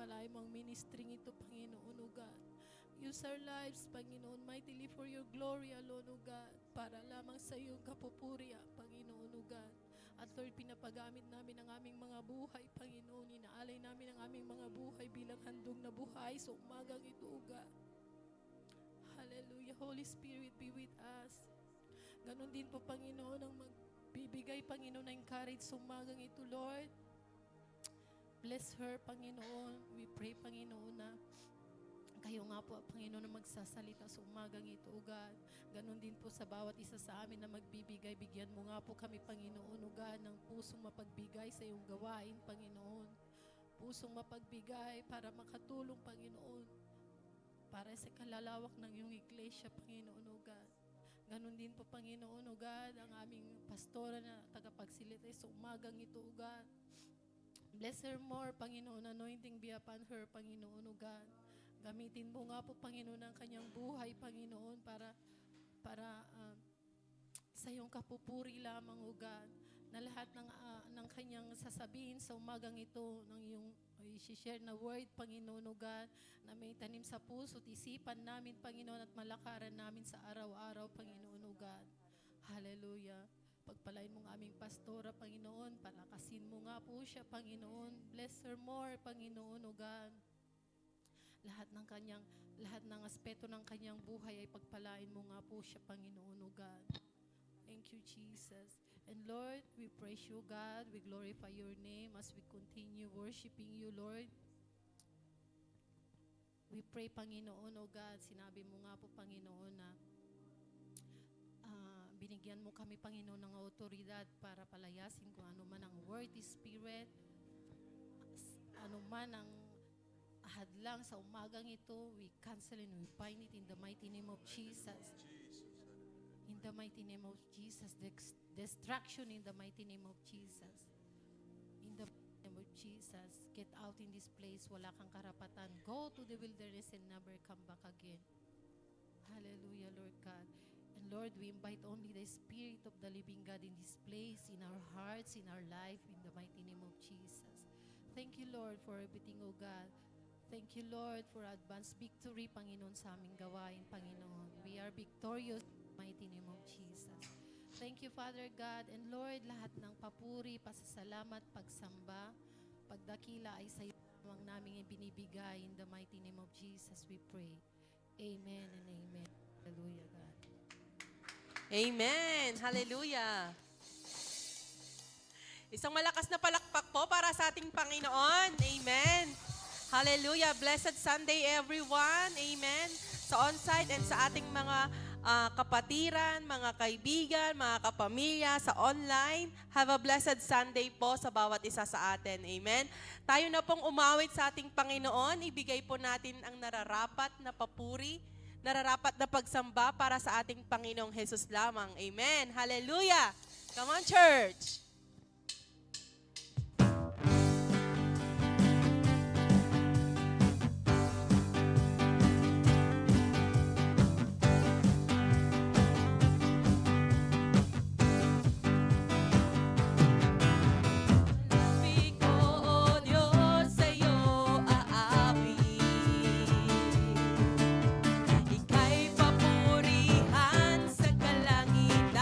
pagpalain mo ang ministering ito, Panginoon, O God. Use our lives, Panginoon, mightily for your glory alone, O God, para lamang sa iyong kapupuri, Panginoon, O God. At Lord, pinapagamit namin ang aming mga buhay, Panginoon. Inaalay namin ang aming mga buhay bilang handog na buhay sa umagang ito, O God. Hallelujah. Holy Spirit, be with us. Ganon din po, Panginoon, ang magbibigay, Panginoon, ng courage sa umagang ito, Lord. Bless her, Panginoon. We pray, Panginoon, na kayo nga po, Panginoon, na magsasalita sa umagang ito, O God. Ganon din po sa bawat isa sa amin na magbibigay. Bigyan mo nga po kami, Panginoon, O God, ng pusong mapagbigay sa iyong gawain, Panginoon. Pusong mapagbigay para makatulong, Panginoon, para sa kalalawak ng iyong iglesia, Panginoon, O God. Ganon din po, Panginoon, O God, ang aming pastora na tagapagsilita sa umagang ito, O God. Bless her more, Panginoon. Anointing be upon her, Panginoon, O God. Gamitin mo nga po, Panginoon, ang kanyang buhay, Panginoon, para sa iyong kapupuri lamang, O God, na lahat ng kanyang sasabihin sa umagang ito, ng iyong i-share na word, Panginoon, O God, na may tanim sa puso at isipan namin, Panginoon, at malakaran namin sa araw-araw, Panginoon, O God. Hallelujah. Pagpalain mong aming pastora, Panginoon, palakasin mo nga po siya, Panginoon. Bless her more, Panginoon, O God. Lahat ng aspeto ng kanyang buhay ay pagpalain mo nga po siya, Panginoon, O God. Thank you, Jesus. And Lord, we praise you, God. We glorify your name as we continue worshiping you, Lord. We pray, Panginoon, O God, sinabi mo nga po, Panginoon, na binigyan mo kami, Panginoon, ng autoridad para palayasin kung ano man ang worthy spirit, ano man ang hadlang sa umagang ito. We cancel and we bind it in the mighty name of Jesus. In the mighty name of Jesus. Destruction in the mighty name of Jesus. In the name of Jesus. Get out in this place. Wala kang karapatan. Go to the wilderness and never come back again. Hallelujah, Lord God. And Lord, we invite only the Spirit of the living God in this place, in our hearts, in our life, in the mighty name of Jesus. Thank you, Lord, for everything, O God. Thank you, Lord, for advanced victory, Panginoon, sa aming gawain, Panginoon. We are victorious in the mighty name of Jesus. Thank you, Father God. And Lord, lahat ng papuri, pasasalamat, pagsamba, pagdakila ay sa iyo lamang namin ibinibigay. In the mighty name of Jesus, we pray. Amen and amen. Hallelujah, God. Amen. Hallelujah. Isang malakas na palakpak po para sa ating Panginoon. Amen. Hallelujah. Blessed Sunday, everyone. Amen. Sa on-site and sa ating mga kapatiran, mga kaibigan, mga kapamilya, sa online. Have a blessed Sunday po sa bawat isa sa atin. Amen. Tayo na pong umawit sa ating Panginoon. Ibigay po natin ang nararapat na papuri, nararapat na pagsamba para sa ating Panginoong Jesus lamang. Amen. Hallelujah. Come on, church. Ika'y papurihan sa kalangitan.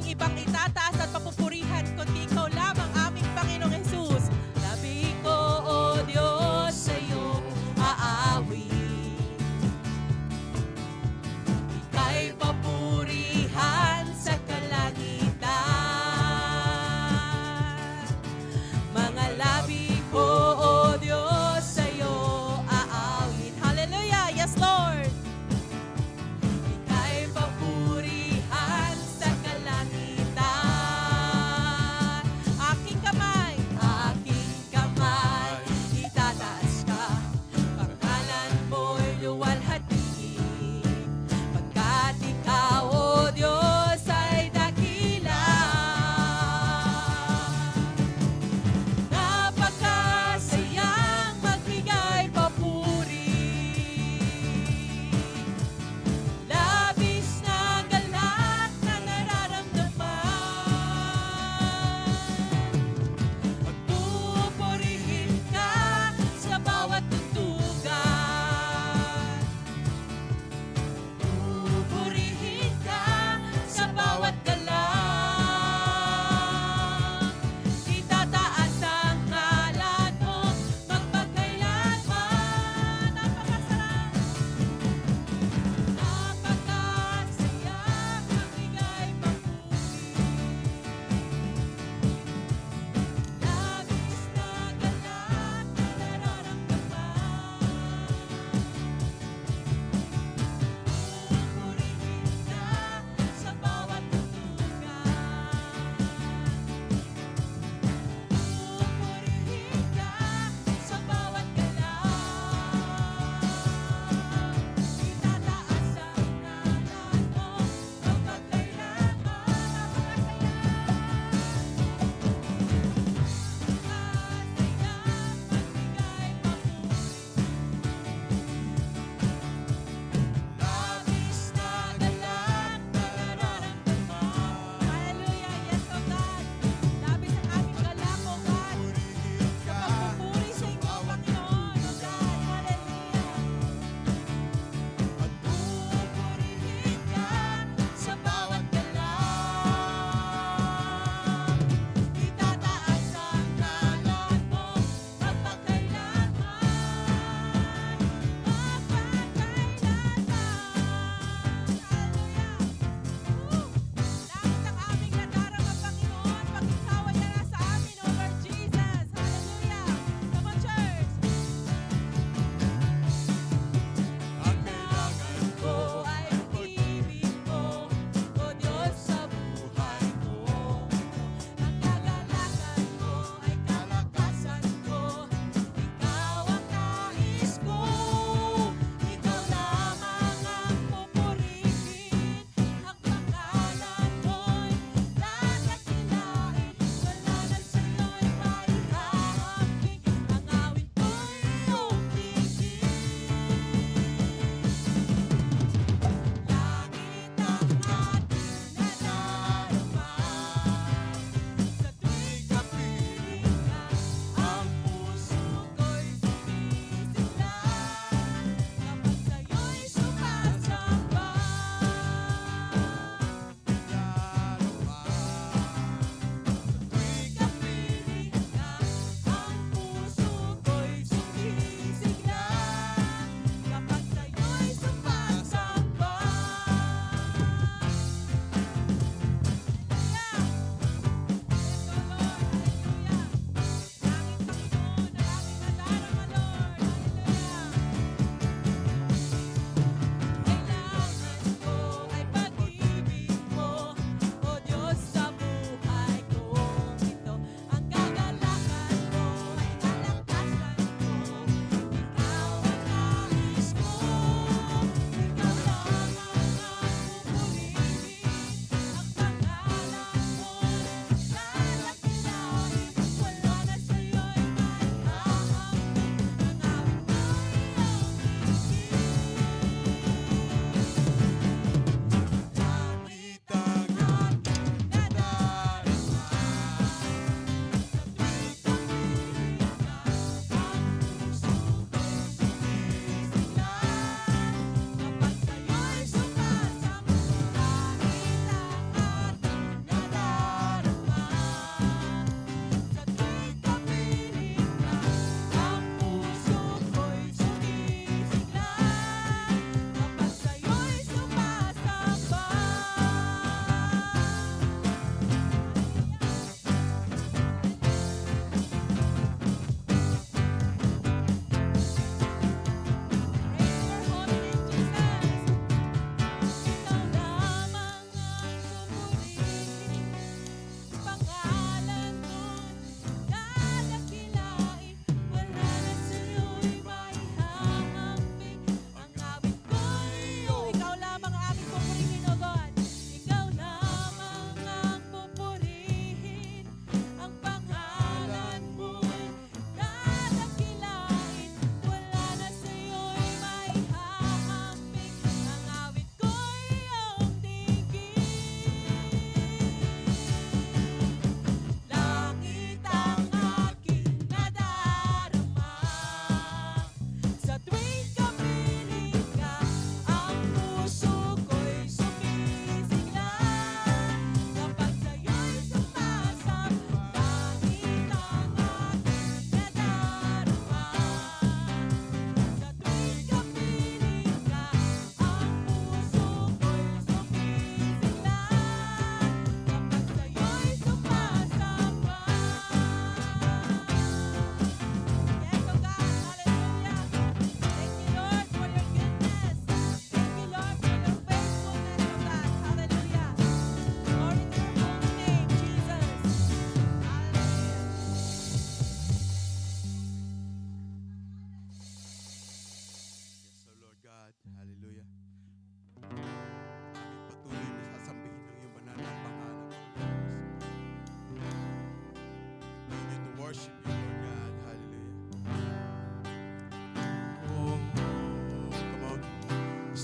aming ibang itataas at papupurihan, kundi ikaw lamang aming Panginoong Jesus. Labi ko, O Diyos, sa iyo aawit. Ika'y papurihan sa kalangitan. Mga labi ko, O Diyos, sa iyo aawit. Hallelujah! Yes, Lord! Ika'y papurihan sa kalangitan.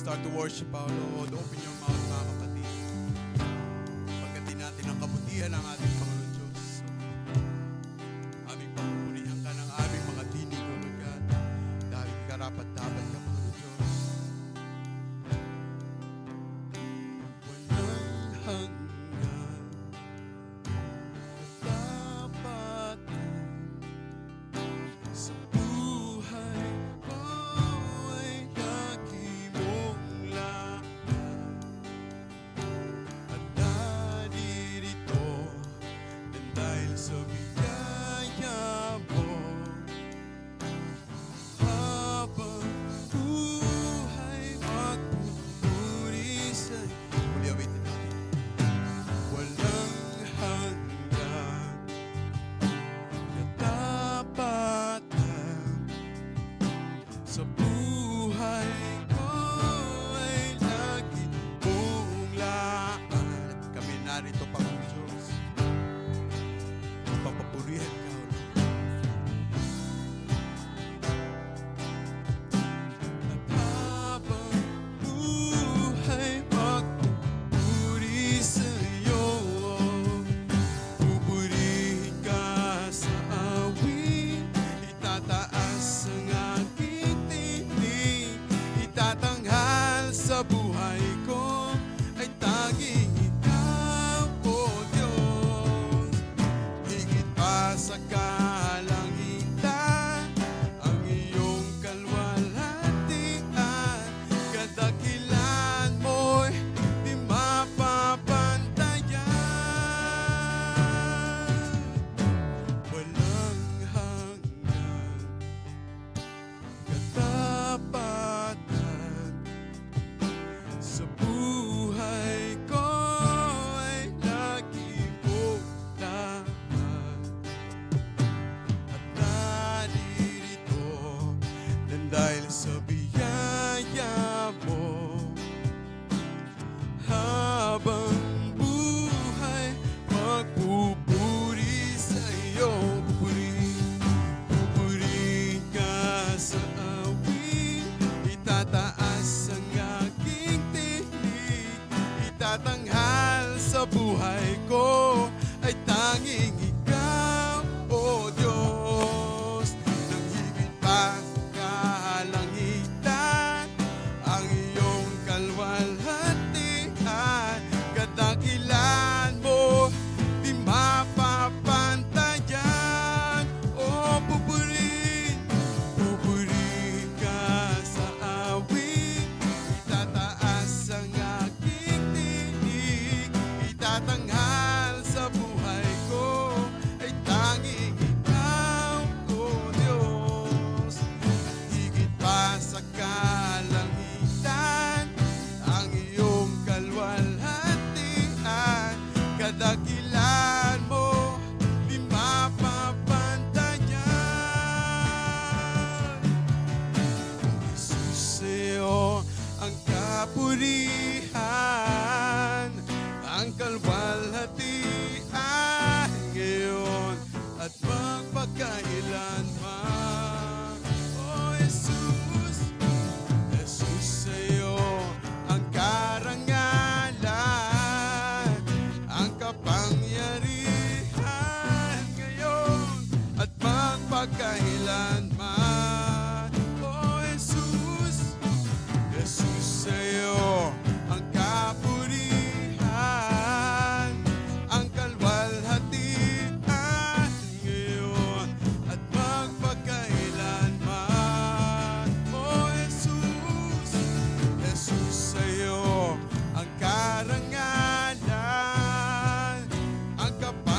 start to worship our Lord, open your mouth, mga kapatid. Pagkatin natin ang kabutihan ng ating Panginoon Diyos. Aming papupurihan ka ng aming mga tinig, O Lord God. Dahil karapat-dapat ka, Panginoon Diyos. Walang hanggan, dapat sa buhay ko ay lagi mong laan. At naririto nang dahil sa biyaya mo, habang buhay magpupuri sa'yo. Muli awitin natin. Walang hanggan, katapatan sa buhay ko ay lagi mong laan. At kami narito, Panginoon Diyos, papapurihan ka, O Lord. At habang buhay magpupuri sa'yo, pupurihin ka sa awit, itataas ang aking tinig, itatanghal sa buhay ko ay tanging ikaw, O Diyos. Higit pa sa kalangitan, ang iyong kalwalhatian, kadakilan mo'y di mapapantayan. Walang hanggan, katapatan sa buhay ko ay lagi mong laman. At naririto nang dahil sa biyaya mo, habang buhay magpupuri sa iyo. Pupuri ka sa awit, itataas ang aking tinig, itatanghal sa buhay ko ay tanging ikaw, O Diyos. Nang higit pa kalangitan, ang iyong kalwalhatian, kadakilan mo di mapapantayan. O pupuri ka sa awit, itataas ang aking tinig, itatanghal sa buhay ko ay tanging ikaw, O Diyos. At higit pa sa kalangitan, ang iyong kalwalhatian, kadakilan mo di mapapantayan. Jesus, sa'yo ang kapurihan, ang kalwalhatian ngayon at magpakailanman. O Jesus, Jesus, sa'yo ang karangalan, ang kapangyarihan ngayon at magpakailanman. O Jesus, Jesus, sa'yo ang kapurihan, ang kalwalhatian ngayon at magpakailanman. O Jesus, Jesus, sa'yo ang karangalan, ang kapangyarihan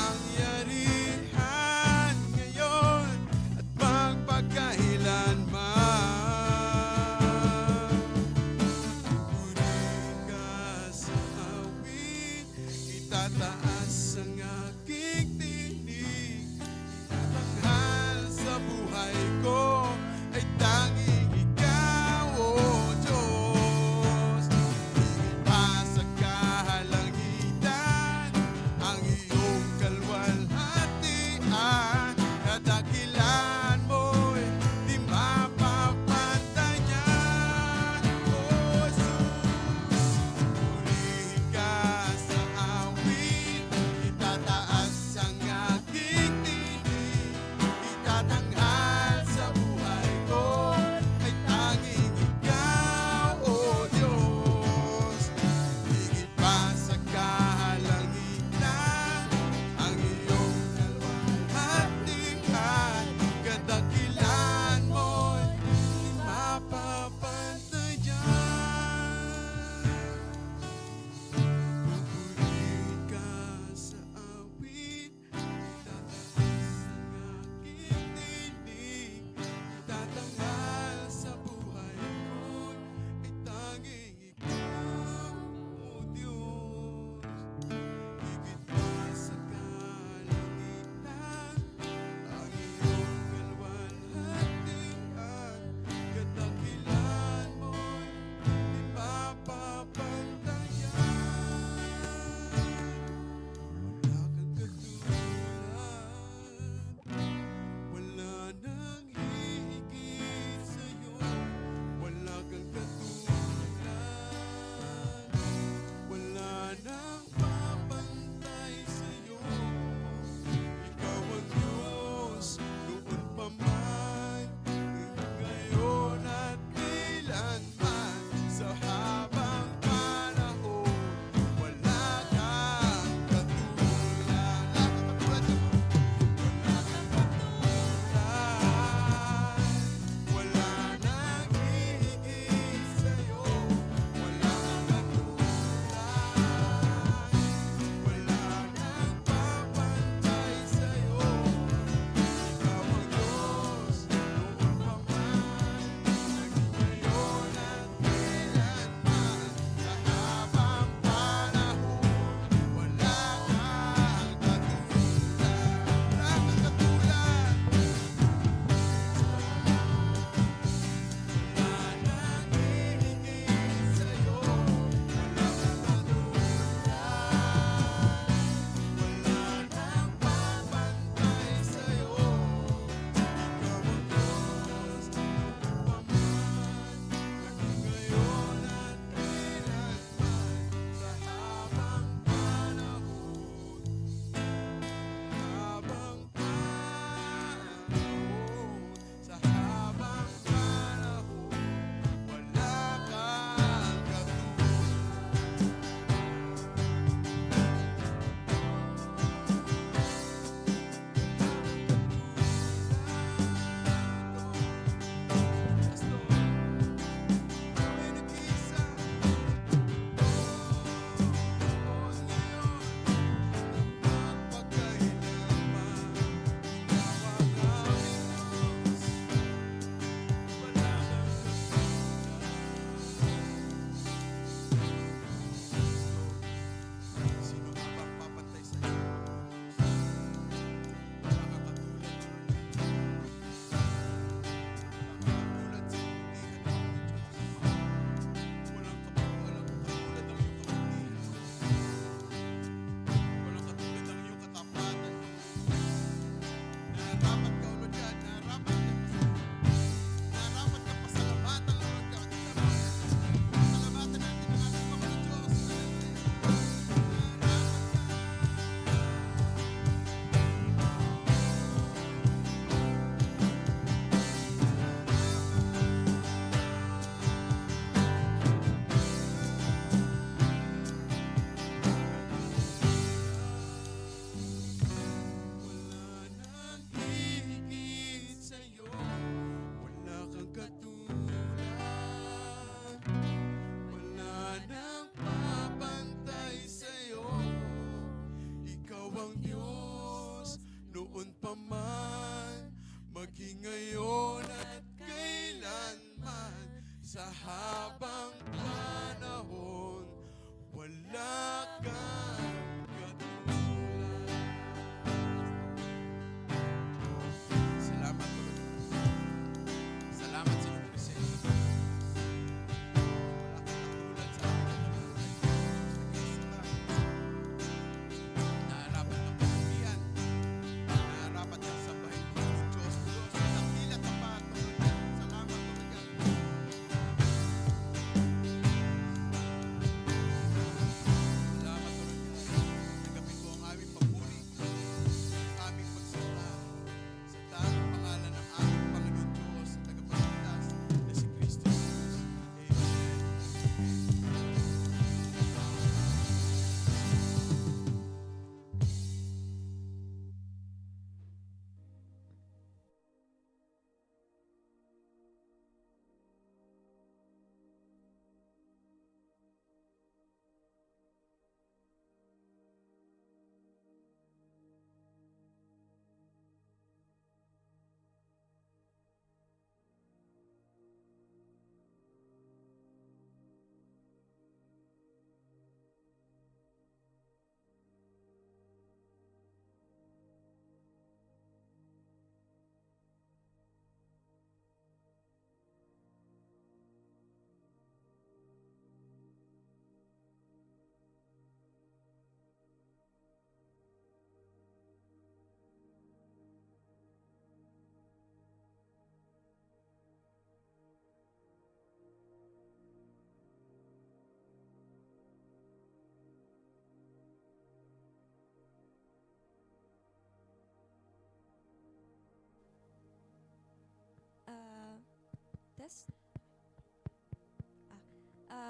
test.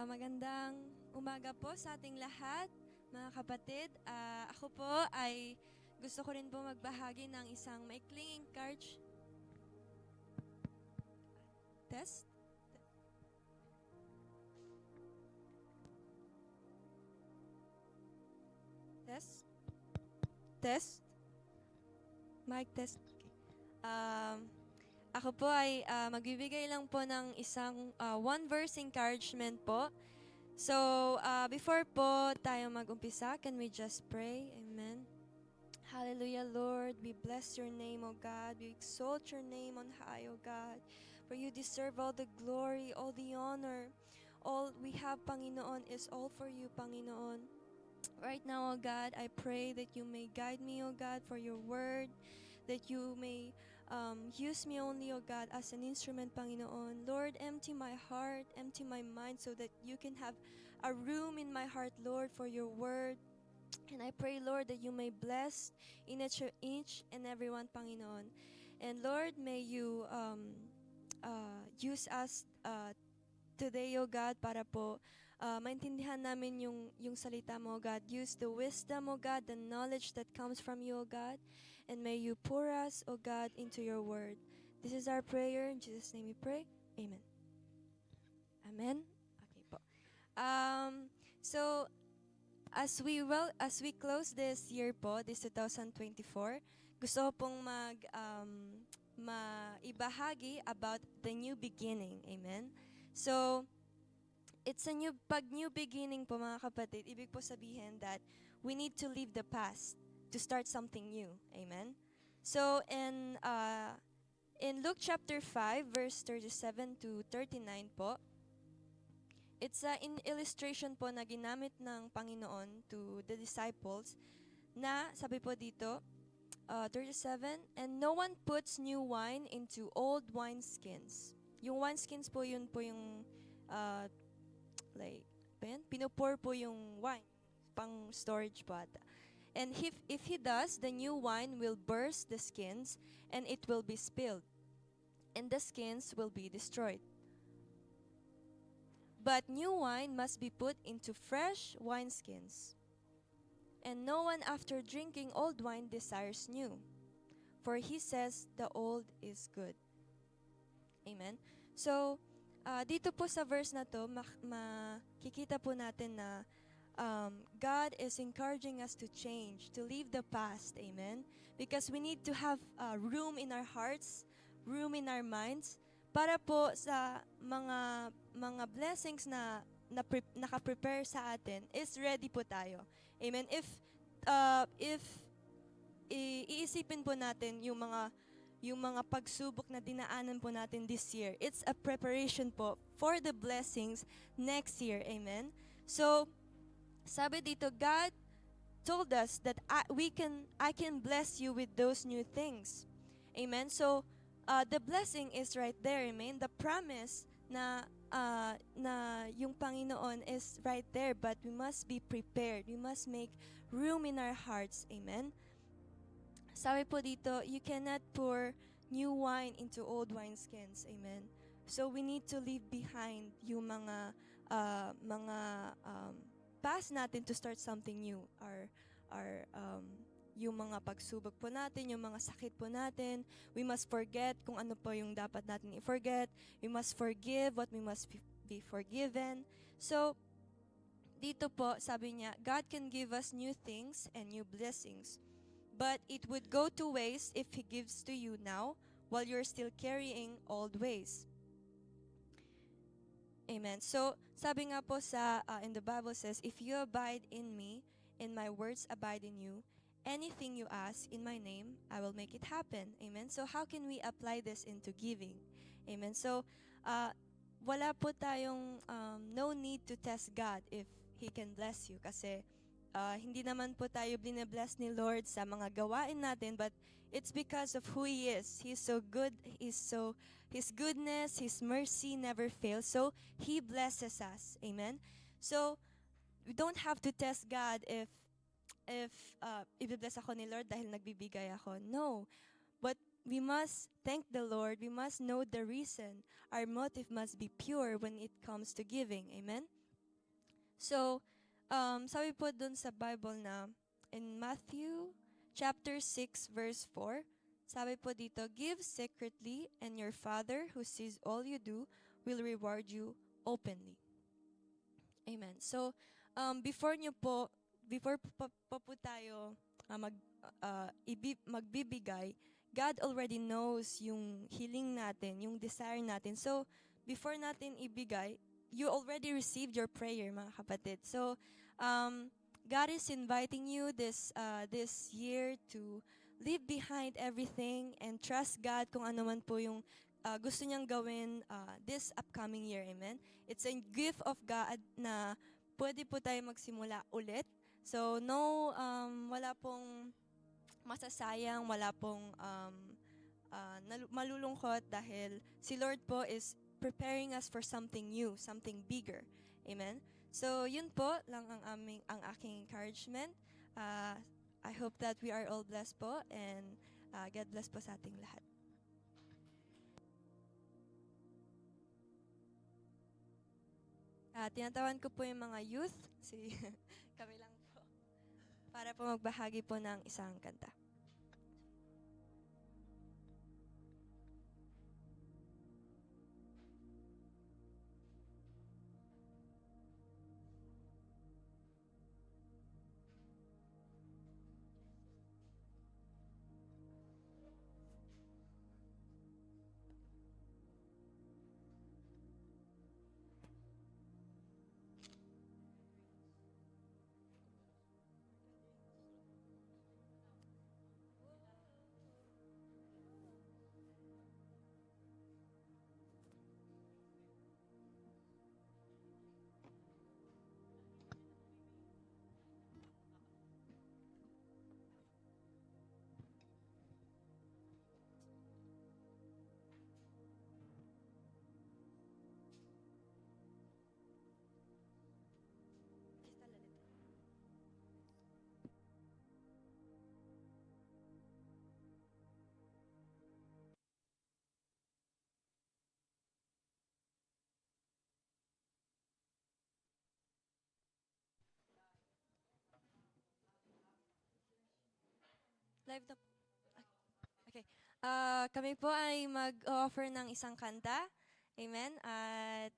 Magandang umaga po sa ating lahat, mga kapatid. Ako po ay gusto ko rin po magbahagi ng isang maikling encourage. Test. Test. Test. Mic test. Ako po ay magbibigay lang po ng isang one verse encouragement po. So, before po tayo mag-umpisa, can we just pray? Amen. Hallelujah, Lord. We bless your name, O God. We exalt your name on high, O God. For you deserve all the glory, all the honor. All we have, Panginoon, is all for you, Panginoon. Right now, O God, I pray that you may guide me, O God, for your word, that you may use me only, O God, as an instrument, Panginoon. Lord, empty my heart, empty my mind, so that you can have a room in my heart, Lord, for your word. And I pray, Lord, that you may bless in each and every one, Panginoon. And Lord, may you use us today, O God, para po maintindihan namin yung salita mo, O God. Use the wisdom, O God, the knowledge that comes from you, O God. And may you pour us, O God, into your word. This is our prayer. In Jesus' name we pray. Amen. Amen? Okay po. So, as we close this year po, this 2024, gusto ko pong maibahagi about the new beginning. Amen? So, it's a new beginning po, mga kapatid. Ibig po sabihin that we need to leave the past to start something new. Amen? So, in Luke chapter 5, verse 37 to 39 po, it's an illustration po na ginamit ng Panginoon to the disciples na, sabi po dito, 37, and no one puts new wine into old wineskins. Yung wineskins po, yun po yung, pinupour po yung wine, pang storage po ata. And if he does, the new wine will burst the skins, and it will be spilled, and the skins will be destroyed. But new wine must be put into fresh wineskins. And no one after drinking old wine desires new, for he says the old is good. Amen? So, dito po sa verse na to, makikita po natin na God is encouraging us to change, to leave the past. Amen? Because we need to have room in our hearts, room in our minds, para po sa mga blessings na naka-prepare sa atin, is ready po tayo. Amen? If iisipin po natin yung mga pagsubok na dinaanan po natin this year, it's a preparation po for the blessings next year. Amen? So, sabi dito, God told us that I can bless you with those new things. Amen? So, the blessing is right there. Amen? The promise na yung Panginoon is right there, but we must be prepared. We must make room in our hearts. Amen? Sabi po dito, you cannot pour new wine into old wineskins. Amen? So, we need to leave behind yung mga past natin to start something new. Yung mga pagsubok po natin, yung mga sakit po natin, we must forget kung ano po yung dapat natin i-forget. We must forgive what we must be forgiven. So, dito po, sabi niya, God can give us new things and new blessings. But it would go to waste if He gives to you now while you're still carrying old ways. Amen. So, sabi nga po in the Bible says, if you abide in me, and my words abide in you, anything you ask in my name, I will make it happen. Amen. So, how can we apply this into giving? Amen. So, wala po tayong no need to test God if He can bless you. Kasi, hindi naman po tayo bine-bless ni Lord sa mga gawain natin, but it's because of who He is. He's so good. His goodness, His mercy never fails. So, He blesses us. Amen? So, we don't have to test God if i-bless ako ni Lord dahil nagbibigay ako. No. But we must thank the Lord. We must know the reason. Our motive must be pure when it comes to giving. Amen? So, sabi po dun sa Bible na in Matthew chapter 6 verse 4, sabi po dito, give secretly and your Father who sees all you do will reward you openly. Amen. So, before po tayo magbibigay, God already knows yung healing natin, yung desire natin. So, before natin ibigay, you already received your prayer, mga kapatid. So, God is inviting you this year to leave behind everything and trust God kung ano man po yung gusto niyang gawin this upcoming year. Amen? It's a gift of God na pwede po tayo magsimula ulit. So, wala pong masasayang, wala pong malulungkot dahil si Lord po is preparing us for something new, something bigger. Amen? So, yun po lang ang aking encouragement. I hope that we are all blessed po and God bless po sa ating lahat. Tinatawan ko po yung mga youth, kami lang po, para po magbahagi po ng isang kanta. Live na po. Okay. Kami po ay mag-offer ng isang kanta. Amen. At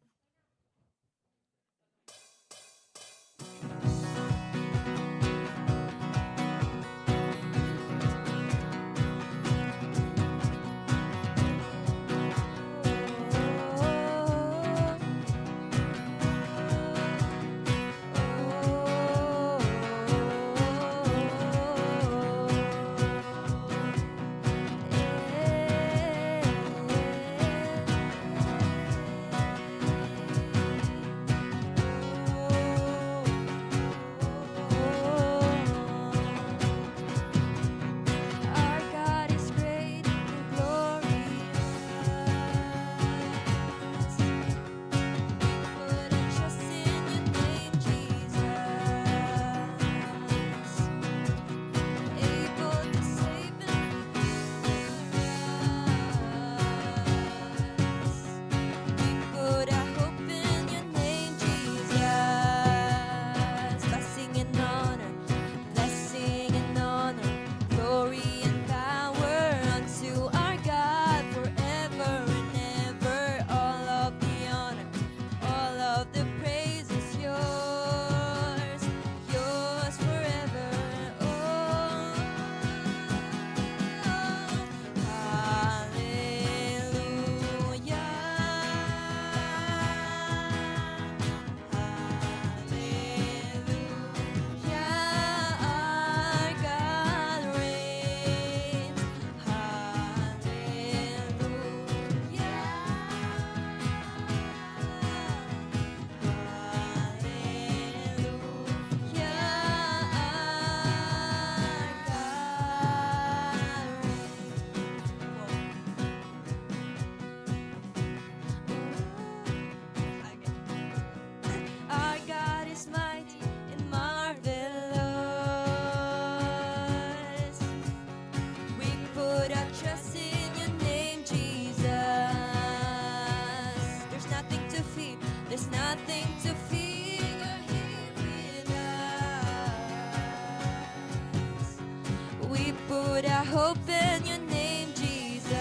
hope in your name, Jesus.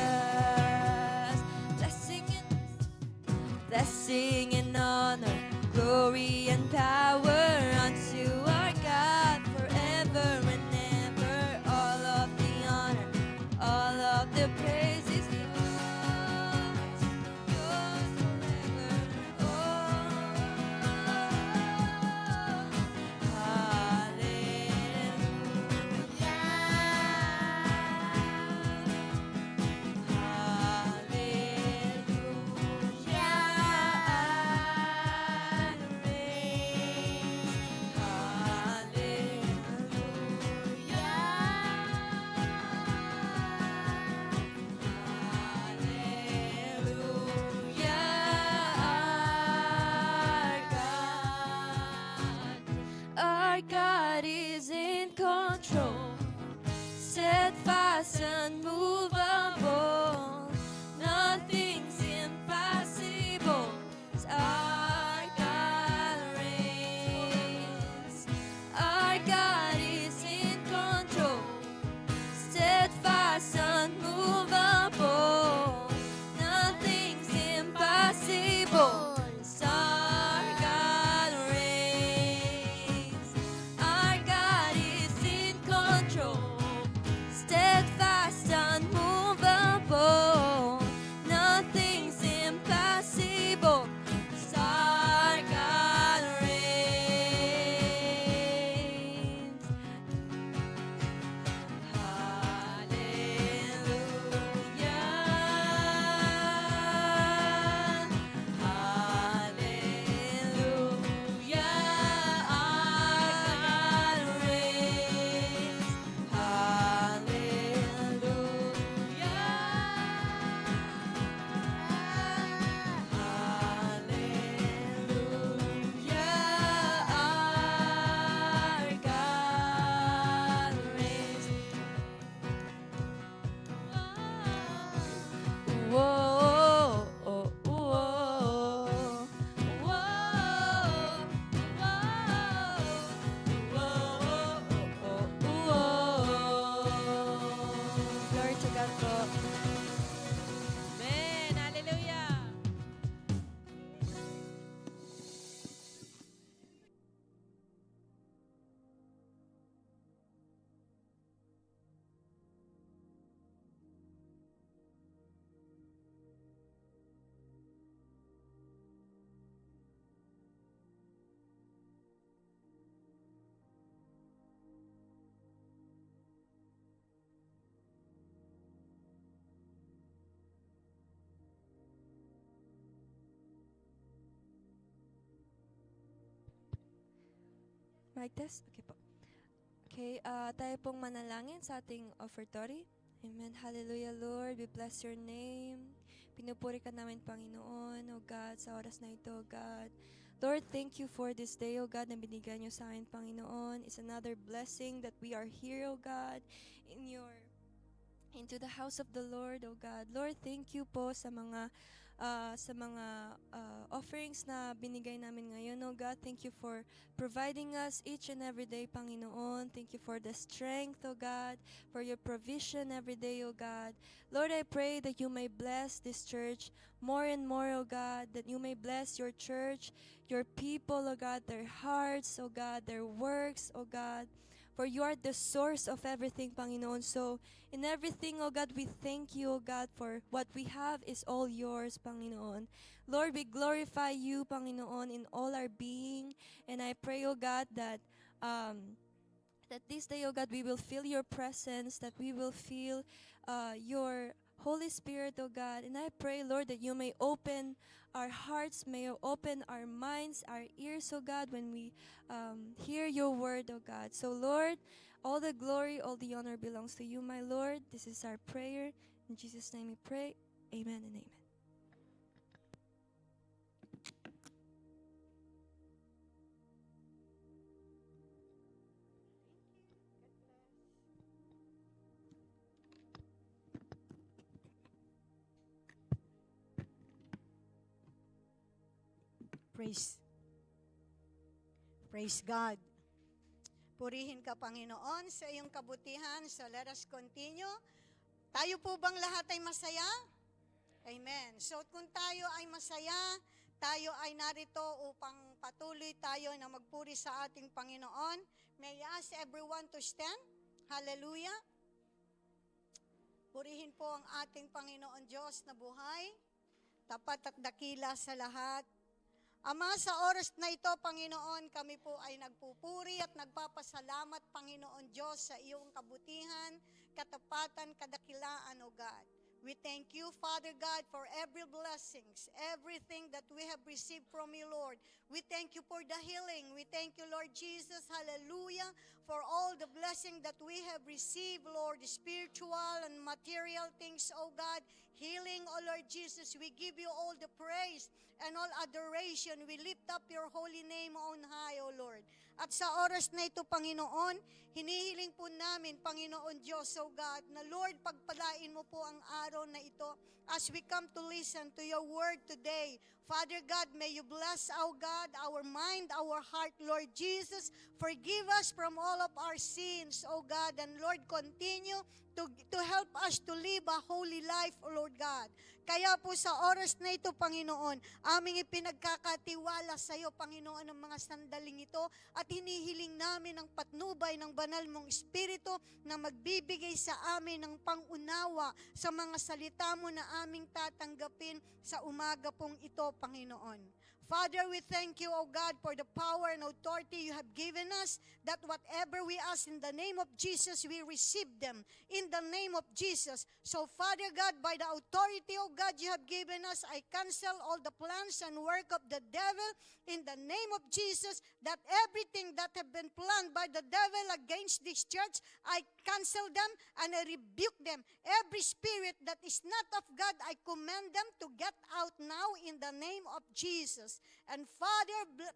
Blessing and honor, glory and power unto our God forever and ever. All of the honor, all of the praise is yours, yours forever. Oh, our God is in control, steadfast, unmovable. Nothing's impossible. Our God reigns. Our God is in control, steadfast, unmovable. Nothing's impossible. Our God reigns. Our God is in control, steadfast, unmovable. Nothing's impossible. Our God reigns. Whoa, oh, whoa, whoa, Glory to God po. Amen. Hallelujah. Mic test? Okay po. Okay, tayo pong manalangin sa ating offertory. Amen. Hallelujah, Lord. We bless your name. Pinupuri ka namin, Panginoon, O God, sa oras na ito, O God. Lord, thank you for this day, O God, na binigay niyo sa amin, Panginoon. It's another blessing that we are here, O God, into the house of the Lord, O God. Lord, thank you po sa mga offerings na binigay namin ngayon, O God. Thank you for providing us each and every day, Panginoon. Thank you for the strength, O God, for your provision every day, O God. Lord, I pray that you may bless this church more and more, O God, that you may bless your church, your people, O God, their hearts, O God, their works, O God. For you are the source of everything, Panginoon. So, in everything, O God, we thank you, O God, for what we have is all yours, Panginoon. Lord, we glorify you, Panginoon, in all our being. And I pray, O God, that this day, O God, we will feel your presence, that we will feel your Holy Spirit, O God. And I pray, Lord, that you may open our hearts, may you open our minds, our ears, O God, when we hear your word, O God. So, Lord, all the glory, all the honor belongs to you, my Lord. This is our prayer. In Jesus' name we pray. Amen and amen. Praise God. Purihin ka, Panginoon, sa iyong kabutihan. So let us continue. Tayo po bang lahat ay masaya? Amen. So kung tayo ay masaya, tayo ay narito upang patuloy tayo na magpuri sa ating Panginoon. May I ask everyone to stand? Hallelujah. Purihin po ang ating Panginoon Diyos na buhay, tapat at dakila sa lahat. Ama, sa oras na ito, Panginoon, kami po ay nagpupuri at nagpapasalamat, Panginoon Diyos, sa iyong kabutihan, katapatan, kadakilaan, O God. We thank you, Father God, for every blessings, everything that we have received from you, Lord. We thank you for the healing. We thank you, Lord Jesus, hallelujah, for all the blessing that we have received, Lord, spiritual and material things, O God. Healing, O Lord Jesus, we give you all the praise and all adoration. We lift up your holy name on high, O Lord. At sa oras na ito, Panginoon, hinihiling po namin, Panginoon Diyos, O God, na Lord, pagpalain mo po ang araw na ito as we come to listen to your word today. Father God, may you bless, O God, our mind, our heart, Lord Jesus. Forgive us from all of our sins, O God, and Lord, continue to help us to live a holy life, O Lord God. Kaya po sa oras na ito, Panginoon, aming ipinagkakatiwala sa iyo, Panginoon, ang mga sandaling ito at hinihiling namin ang patnubay ng banal mong Espiritu na magbibigay sa amin ng pangunawa sa mga salita mo na aming tatanggapin sa umaga pong ito, Panginoon. Father, we thank you, O God, for the power and authority you have given us, that whatever we ask in the name of Jesus, we receive them in the name of Jesus. So, Father God, by the authority, O God, you have given us, I cancel all the plans and work of the devil in the name of Jesus, that everything that have been planned by the devil against this church, I cancel them and I rebuke them. Every spirit that is not of God, I command them to get out now in the name of Jesus. And Father,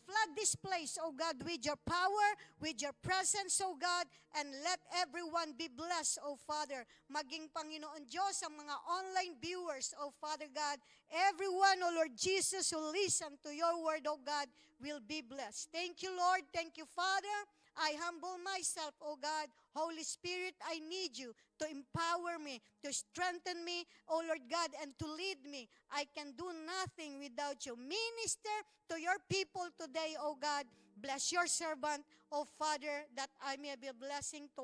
flood this place, O God, with your power, with your presence, O God, and let everyone be blessed, O Father. Maging Panginoon Diyos, ang mga online viewers, O Father God, everyone, O Lord Jesus, who listen to your word, O God, will be blessed. Thank you, Lord. Thank you, Father. I humble myself, O God. Holy Spirit, I need you to empower me, to strengthen me, O Lord God, and to lead me. I can do nothing without you. Minister to your people today, O God. Bless your servant, O Father, that I may be a blessing to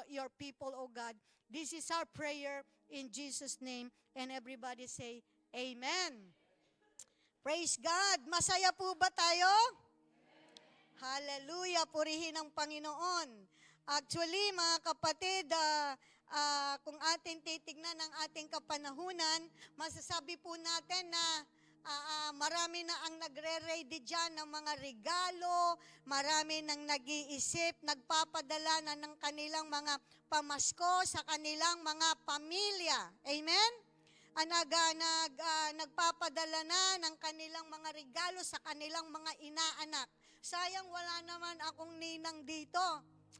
your people, O God. This is our prayer in Jesus' name. And everybody say, Amen. Praise God. Masaya po ba tayo? Hallelujah, purihin ang Panginoon. Actually, mga kapatid, kung ating titignan ang ating kapanahunan, masasabi po natin na marami na ang nagre-ready dyan ng mga regalo, marami nang nag-iisip, nagpapadala na ng kanilang mga pamasko sa kanilang mga pamilya. Amen? Nagpapadala na ng kanilang mga regalo sa kanilang mga inaanak. Sayang wala naman akong ninang dito.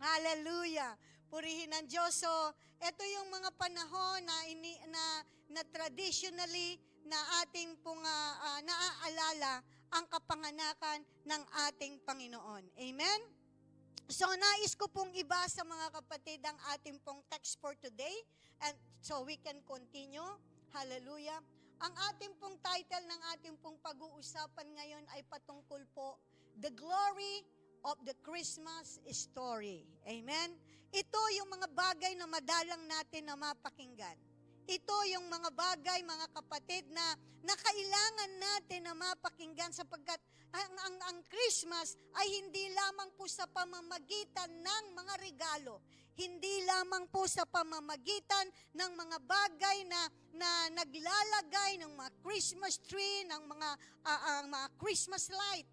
Hallelujah. Purihin ang Diyos. So, ito yung mga panahon na traditionally na ating pong naaalala ang kapanganakan ng ating Panginoon. Amen? So, nais ko pong ibasa mga kapatid ang ating pong text for today. And so, we can continue. Hallelujah. Ang ating pong title ng ating pong pag-uusapan ngayon ay patungkol po, The Glory of the Christmas Story. Amen? Ito yung mga bagay na madalang natin na mapakinggan. Ito yung mga bagay, mga kapatid, na kailangan natin na mapakinggan sapagkat ang Christmas ay hindi lamang po sa pamamagitan ng mga regalo. Hindi lamang po sa pamamagitan ng mga bagay na naglalagay ng mga Christmas tree, ng mga Christmas light.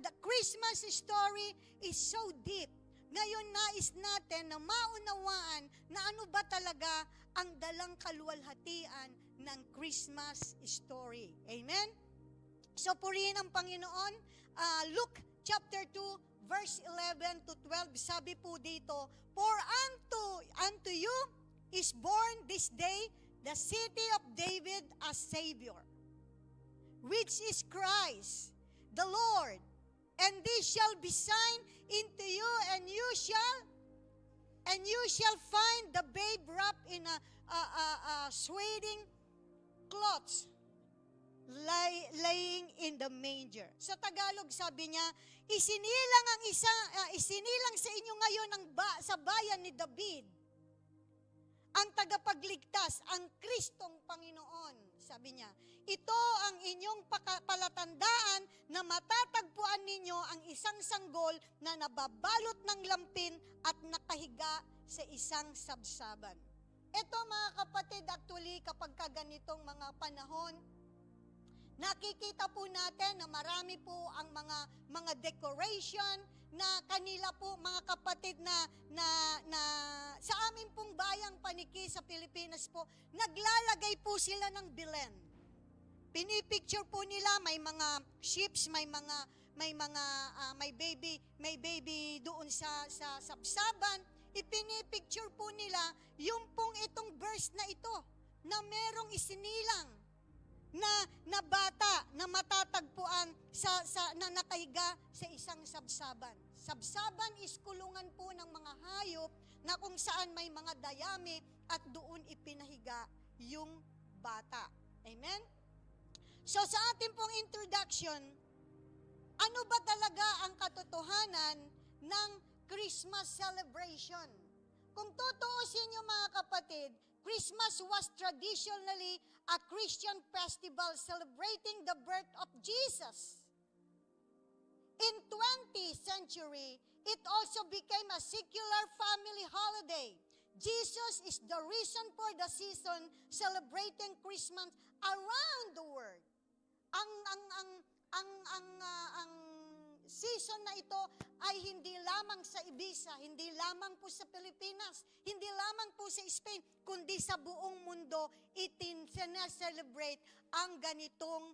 The Christmas story is so deep. Ngayon nais natin na maunawaan na ano ba talaga ang dalang kaluwalhatian ng Christmas story. Amen? So purihin ang Panginoon. Luke chapter 2, verse 11 to 12, sabi po dito, For unto you is born this day the city of David a Savior, which is Christ the Lord. And this shall be sign into you, and you shall find the babe wrapped in a swaddling cloths, laying in the manger. Sa Tagalog sabi niya, isinilang sa inyo ngayon sa bayan ni David ang tagapagligtas, ang Kristong Panginoon. Sabi niya, ito ang inyong palatandaan na matatagpuan ninyo ang isang sanggol na nababalot ng lampin at nakahiga sa isang sabsaban. Ito mga kapatid, actually kapag ganitong mga panahon, nakikita po natin na marami po ang mga decoration na kanila po mga kapatid na sa amin pong bayang Paniki sa Pilipinas po, naglalagay po sila ng Belen. Pinipicture po nila, may mga ships, may baby doon sa sabsaban. Ipinipicture po nila yung pong itong verse na ito na merong isinilang na bata na matatagpuan na nakahiga sa isang sabsaban. Sabsaban is kulungan po ng mga hayop na kung saan may mga dayami at doon ipinahiga yung bata. Amen? So sa ating pong introduction, ano ba talaga ang katotohanan ng Christmas celebration? Kung tutuusin nyo mga kapatid, Christmas was traditionally a Christian festival celebrating the birth of Jesus. In 20th century, it also became a secular family holiday. Jesus is the reason for the season celebrating Christmas around the world. Ang season na ito ay hindi lamang sa Ibiza, hindi lamang po sa Pilipinas, hindi lamang po sa Spain, kundi sa buong mundo celebrate ang ganitong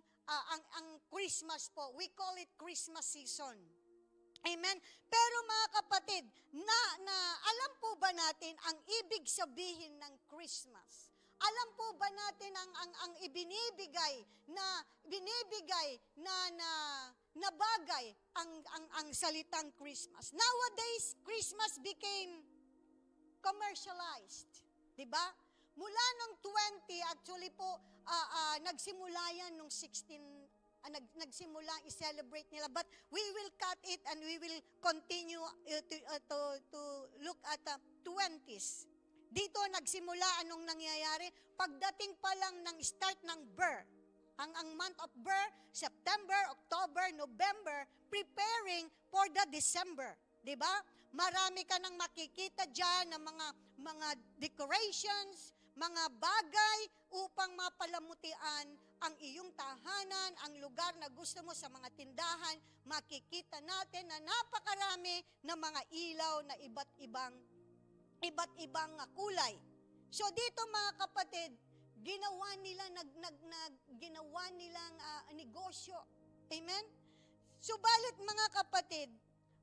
ang Christmas po. We call it Christmas season. Amen? Pero mga kapatid, alam po ba natin ang ibig sabihin ng Christmas? Alam po ba natin ang ibinibigay na bagay ang salitang Christmas? Nowadays, Christmas became commercialized. 'Di ba? Mula nung 20, actually po, nagsimula yan nung 16, nagsimula i-celebrate nila. But we will cut it and we will continue to look at 20s. Dito nagsimula anong nangyayari? Pagdating pa lang ng start ng Ber, ang month of Ber, September, October, November, preparing for the December. 'Di ba? Marami ka nang makikita diyan ng mga decorations, mga bagay upang mapalamutian ang iyong tahanan, ang lugar na gusto mo sa mga tindahan. Makikita natin na napakarami ng mga ilaw na iba't ibang kulay. So dito mga kapatid, ginawa nilang negosyo. Amen? Subalit mga kapatid,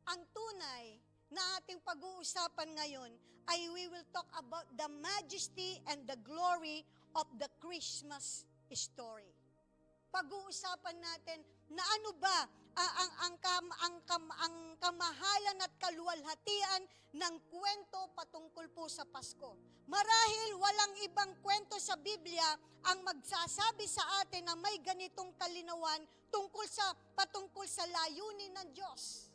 ang tunay na ating pag-uusapan ngayon ay we will talk about the majesty and the glory of the Christmas story. Pag-uusapan natin na ano ba ang kamahalan at kaluwalhatian ng kwento patungkol po sa Pasko. Marahil walang ibang kwento sa Biblia ang magsasabi sa atin na may ganitong kalinawan patungkol sa layunin ng Diyos.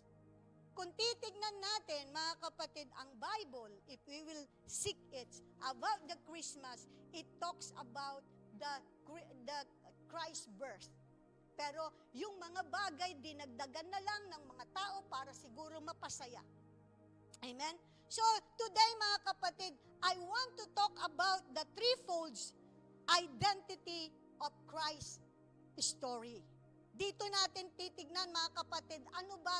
Kung titignan natin, mga kapatid, ang Bible, if we will seek it, about the Christmas, it talks about the Christ birth. Pero yung mga bagay, dinagdagan na lang ng mga tao para siguro mapasaya. Amen? So, today mga kapatid, I want to talk about the threefold identity of Christ's story. Dito natin titignan mga kapatid, ano ba,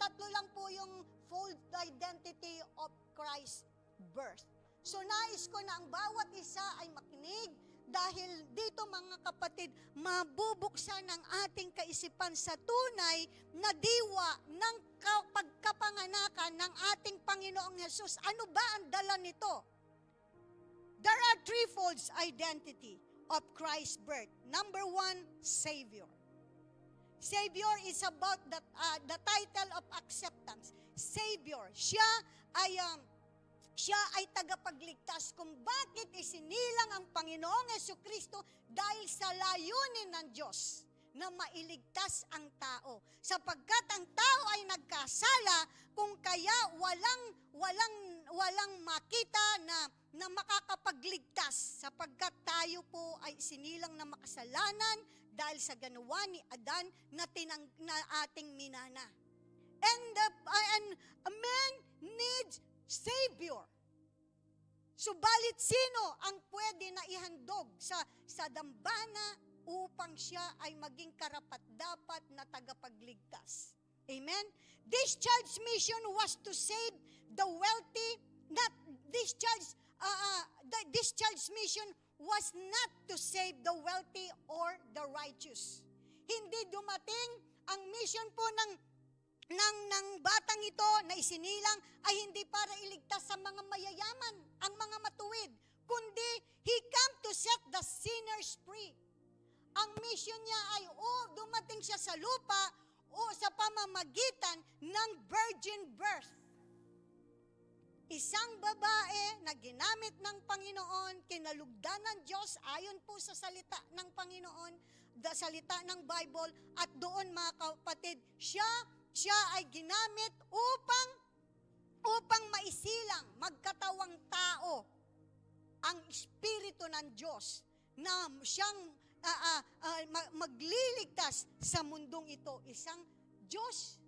tatlo lang po yung fold identity of Christ's birth. So nais ko na ang bawat isa ay makinig dahil dito mga kapatid, mabubuksan ang ating kaisipan sa tunay na diwa ng pagkapanganakan ng ating Panginoong Hesus. Ano ba ang dala nito? There are threefold identity of Christ's birth. Number one, Savior. Savior is about the title of acceptance. Savior. Siya ay tagapagligtas. Kung bakit isinilang ang Panginoong Jesucristo dahil sa layunin ng Diyos na mailigtas ang tao. Sapagkat ang tao ay nagkasala, kung kaya walang makita na makakapagligtas, sapagkat tayo po ay sinilang na makasalanan dahil sa ganawa ni Adan na ating minana. And a man needs Savior. Subalit sino ang pwede na ihandog sa dambana upang siya ay maging karapat-dapat na tagapagligtas? Amen? This child's mission was to save the wealthy. This child's mission was not to save the wealthy or the righteous. Hindi dumating ang mission po ng batang ito na isinilang ay hindi para iligtas sa mga mayayaman, ang mga matuwid, kundi he came to set the sinners free. Ang mission niya ay dumating siya sa lupa sa pamamagitan ng virgin birth. Isang babae na ginamit ng Panginoon, kinalugdan ng Diyos ayon po sa salita ng Panginoon, salita ng Bible, at doon mga kapatid, siya ay ginamit upang maisilang, magkatawang tao, ang Espiritu ng Diyos na siyang magliligtas sa mundong ito. Isang Diyos.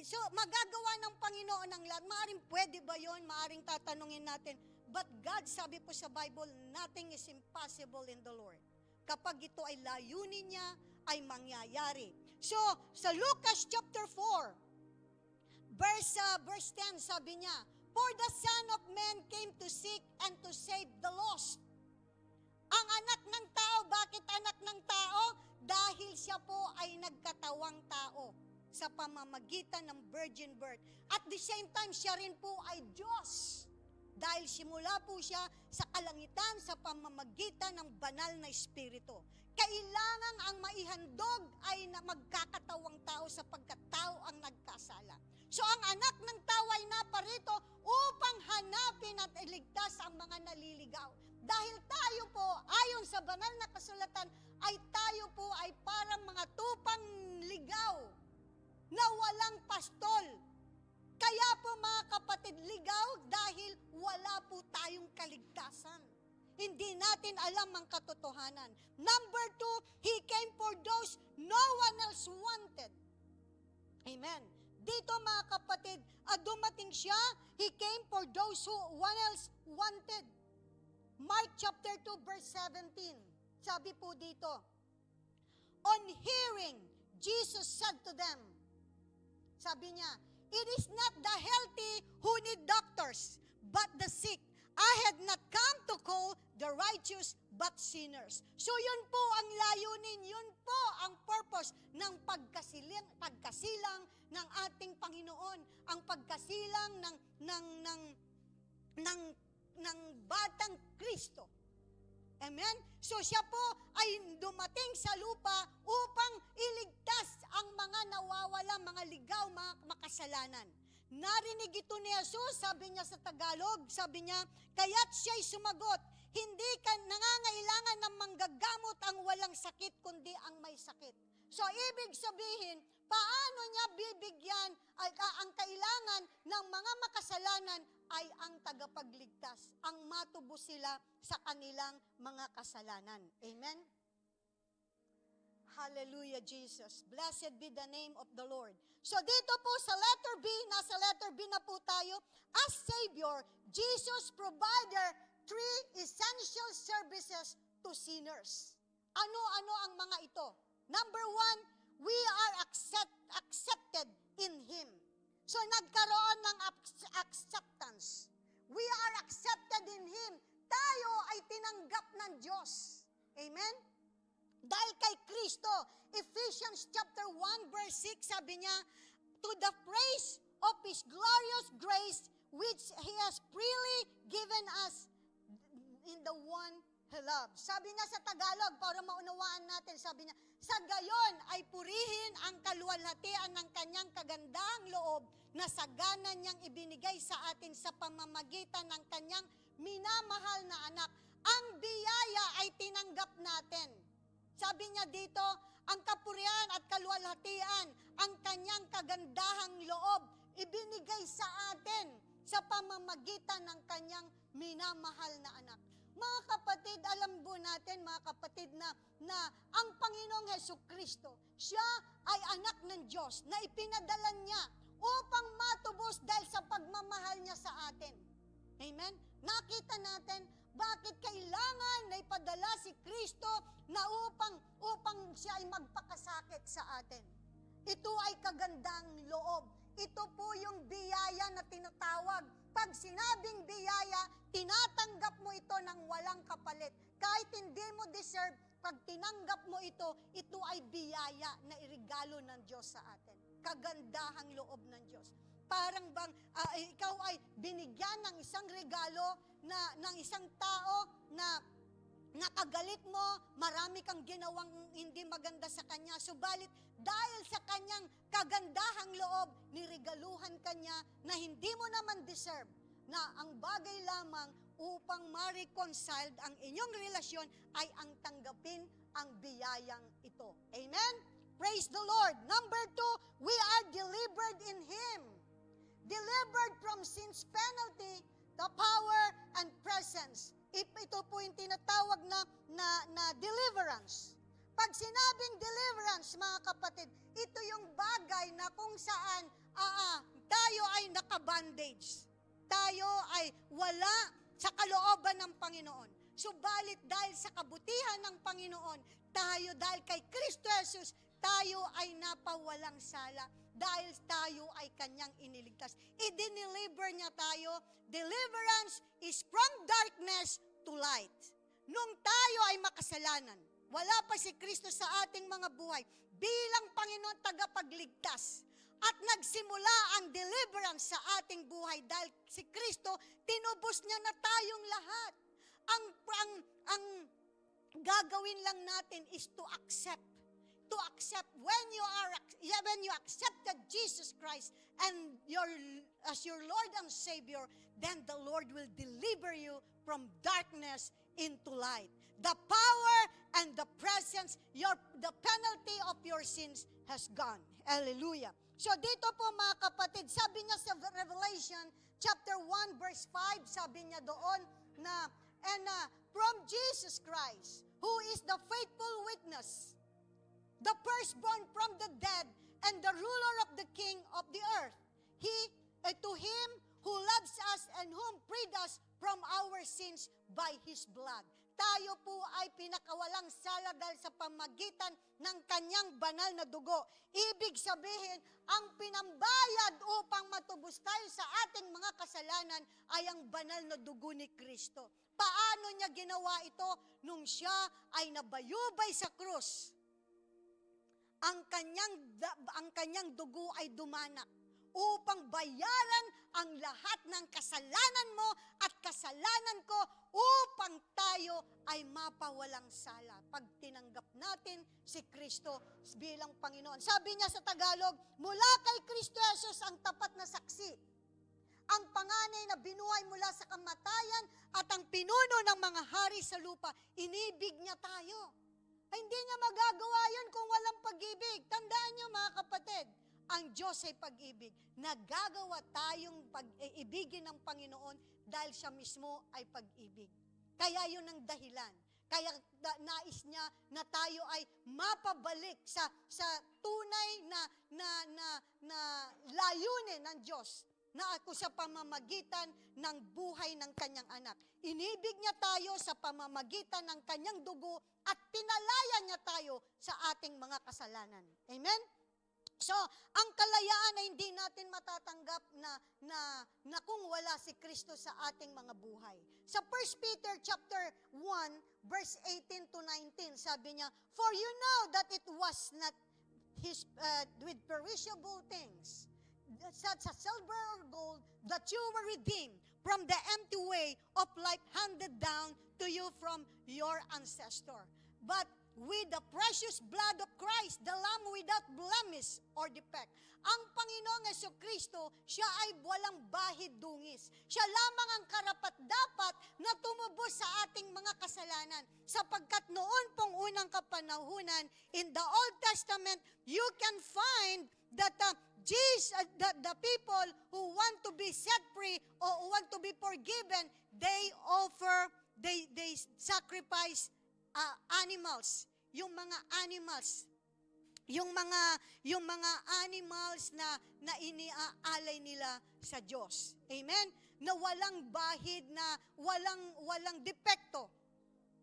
So, magagawa ng Panginoon ang lahat. Maaring pwede ba yun? Maaring tatanungin natin. But God, sabi po sa Bible, nothing is impossible in the Lord. Kapag ito ay layunin niya, ay mangyayari. So, sa Lucas chapter 4, verse 10, sabi niya, "For the Son of Man came to seek and to save the lost." Ang anak ng tao, bakit anak ng tao? Dahil siya po ay nagkatawang tao sa pamamagitan ng virgin birth. At the same time, siya rin po ay Diyos. Dahil simula po siya sa kalangitan sa pamamagitan ng banal na Espiritu. Kailangan ang maihandog ay magkakatawang tao sapagkat tao ang nagkasala. So ang anak ng tao ay naparito upang hanapin at iligtas ang mga naliligaw. Dahil tayo po, ayon sa banal na kasulatan, ay tayo po ay parang mga tupang ligaw na walang pastol. Kaya po mga kapatid, ligaw dahil wala po tayong kaligtasan. Hindi natin alam ang katotohanan. Number 2, He came for those no one else wanted. Amen. Dito mga kapatid, dumating siya, He came for those who one else wanted. Mark chapter 2 verse 17. Sabi po dito, "On hearing, Jesus said to them," sabi niya, "It is not the healthy who need doctors, but the sick. I had not come to call the righteous, but sinners." So yun po ang layunin, yun po ang purpose ng pagkasilang ng ating Panginoon, ang pagkasilang ng batang Kristo. Amen? So siya po ay dumating sa lupa upang iligtas ang mga nawawala, mga ligaw, mga makasalanan. Narinig ito ni Jesus, sabi niya sa Tagalog, sabi niya, "Kaya't siya'y sumagot, hindi ka nangangailangan ng manggagamot ang walang sakit, kundi ang may sakit." So, ibig sabihin, paano niya bibigyan ang kailangan ng mga makasalanan ay ang tagapagligtas, ang matubos sila sa kanilang mga kasalanan. Amen? Hallelujah, Jesus. Blessed be the name of the Lord. So dito po sa letter B, nasa letter B na po tayo, as Savior, Jesus provided 3 essential services to sinners. Ano-ano ang mga ito? Number 1, we are accepted in Him. So nagkaroon ng acceptance. We are accepted in Him. Tayo ay tinanggap ng Diyos. Amen? Dahil kay Kristo, Ephesians chapter 1 verse 6, sabi niya, "To the praise of His glorious grace, which He has freely given us in the one He loves." Sabi niya sa Tagalog, para maunawaan natin, sabi niya, Sa gayon ay purihin ang kaluwalhatian ng kanyang kagandahang loob na sagana niyang ibinigay sa atin sa pamamagitan ng kanyang minamahal na anak. Ang biyaya ay tinanggap natin. Sabi niya dito, ang kapurihan at kaluwalhatian, ang kanyang kagandahang loob, ibinigay sa atin sa pamamagitan ng kanyang minamahal na anak. Mga kapatid, alam po natin, mga kapatid, na ang Panginoong Hesukristo, siya ay anak ng Diyos na ipinadala niya upang matubos dahil sa pagmamahal niya sa atin. Amen? Nakita natin bakit kailangan na ipadala si Kristo na upang siya ay magpakasakit sa atin. Ito ay kagandang loob. Ito po yung biyaya na tinatawag. Pag sinabing biyaya, tinatanggap mo ito ng walang kapalit. Kahit hindi mo deserve, pag tinanggap mo ito, ito ay biyaya na irigalo ng Diyos sa atin. Kagandahang loob ng Diyos. Parang bang ikaw ay binigyan ng isang regalo ng isang tao na nakagalit mo, marami kang ginawang hindi maganda sa kanya. Subalit, dahil sa kanyang kagandahang loob, niregaluhan kanya na hindi mo naman deserve, na ang bagay lamang upang ma-reconciled ang inyong relasyon ay ang tanggapin ang biyayang ito. Amen? Praise the Lord. Number 2, we are delivered in Him. Delivered from sin's penalty, the power and presence. Ito po yung tinatawag na deliverance. Pag sinabing deliverance, mga kapatid, ito yung bagay na kung saan tayo ay nakabandage. Tayo ay wala sa kalooban ng Panginoon. Subalit dahil sa kabutihan ng Panginoon, tayo dahil kay Kristo Jesus, tayo ay napawalang sala. Dahil tayo ay kanyang iniligtas. I-deliver niya tayo. Deliverance is from darkness to light. Nung tayo ay makasalanan, wala pa si Kristo sa ating mga buhay, bilang Panginoon tagapagligtas, at nagsimula ang deliverance sa ating buhay dahil si Kristo, tinubos niya na tayong lahat. Ang gagawin lang natin is to accept when you accepted Jesus Christ and as your Lord and Savior, then the Lord will deliver you from darkness into light. The power and the presence, the penalty of your sins has gone. Hallelujah. So dito po mga kapatid, sabi niya sa Revelation chapter 1 verse 5, sabi niya doon na from Jesus Christ, who is the faithful witness, the firstborn from the dead, and the ruler of the king of the earth. To him who loves us and whom freed us from our sins by His blood. Tayo po ay pinakawalang sala dahil sa pamagitan ng kanyang banal na dugo. Ibig sabihin, ang pinambayad upang matubos tayo sa ating mga kasalanan ay ang banal na dugo ni Kristo. Paano niya ginawa ito? Nung siya ay nabayubay sa krus, ang kanyang dugo ay dumanak upang bayaran ang lahat ng kasalanan mo at kasalanan ko upang tayo ay mapawalang sala pag tinanggap natin si Kristo bilang Panginoon. Sabi niya sa Tagalog, mula kay Kristo Jesus ang tapat na saksi, ang panganay na binuhay mula sa kamatayan at ang pinuno ng mga hari sa lupa, inibig niya tayo. Ay, hindi niya magagawa yun kung walang pag-ibig. Tandaan niyo mga kapatid, ang Diyos ay pag-ibig. Nagagawa tayong pag-ibigin ng Panginoon dahil siya mismo ay pag-ibig. Kaya yun ang dahilan. Kaya nais niya na tayo ay mapabalik sa tunay na layunin ng Diyos na ako sa pamamagitan ng buhay ng kanyang anak. Inibig niya tayo sa pamamagitan ng kanyang dugo at pinalaya niya tayo sa ating mga kasalanan. Amen? So, ang kalayaan ay hindi natin matatanggap na kung wala si Kristo sa ating mga buhay. Sa 1 Peter chapter 1, verse 18 to 19, sabi niya, for you know that it was not with perishable things, such as silver or gold, that you were redeemed from the empty way of life handed down to you from your ancestor. But with the precious blood of Christ, the Lamb without blemish or defect. Ang Panginoong Jesucristo, siya ay walang bahid dungis. Siya lamang ang karapat-dapat na tumubos sa ating mga kasalanan. Sapagkat noon pong unang kapanahunan, in the Old Testament, you can find that the people who want to be set free or who want to be forgiven, they sacrifice animals. Yung mga animals. Yung mga animals na iniaalay nila sa Diyos. Amen? Na walang bahid, na walang depekto.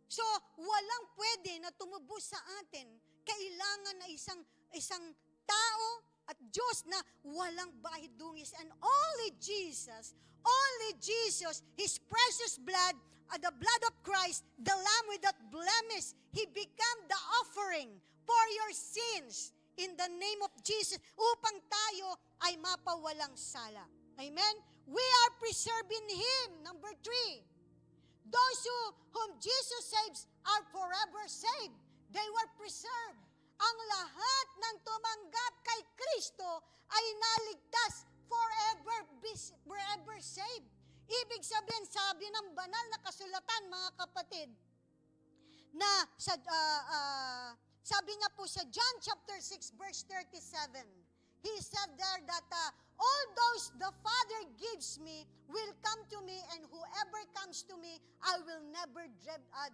So, walang pwede na tumubos sa atin. Kailangan na isang tao at Diyos na walang bahid dungis. And only Jesus, His precious blood, the blood of Christ, the Lamb without blemish, He became the offering for your sins in the name of Jesus upang tayo ay mapawalang sala. Amen? We are preserving Him. Number 3, those whom Jesus saves are forever saved. They were preserved. Ang lahat ng tumanggap kay Kristo ay naligtas, forever saved. Ibig sabihin, sabi ng banal na kasulatan, mga kapatid, na sabi niya po sa John chapter 6 verse 37, He said there that all those the Father gives me will come to me, and whoever comes to me, I will never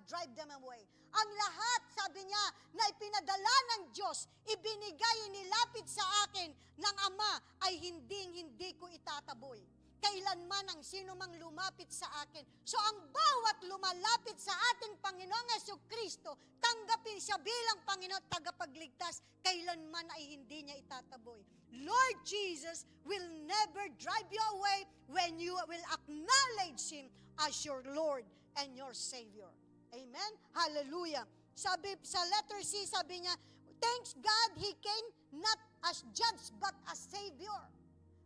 drive them away. Ang lahat, sabi niya, na ipinadala ng Diyos, ibinigay, inilapit sa akin ng Ama, ay hindi ko itataboy. Kailanman ang sino mang lumapit sa akin. So ang bawat lumalapit sa ating Panginoong Jesucristo, tanggapin siya bilang Panginoon at tagapagligtas, kailanman ay hindi niya itataboy. Lord Jesus will never drive you away when you will acknowledge Him as your Lord and your Savior. Amen? Hallelujah. Sabi sa letter C, sabi niya, thanks God He came not as judge but as Savior.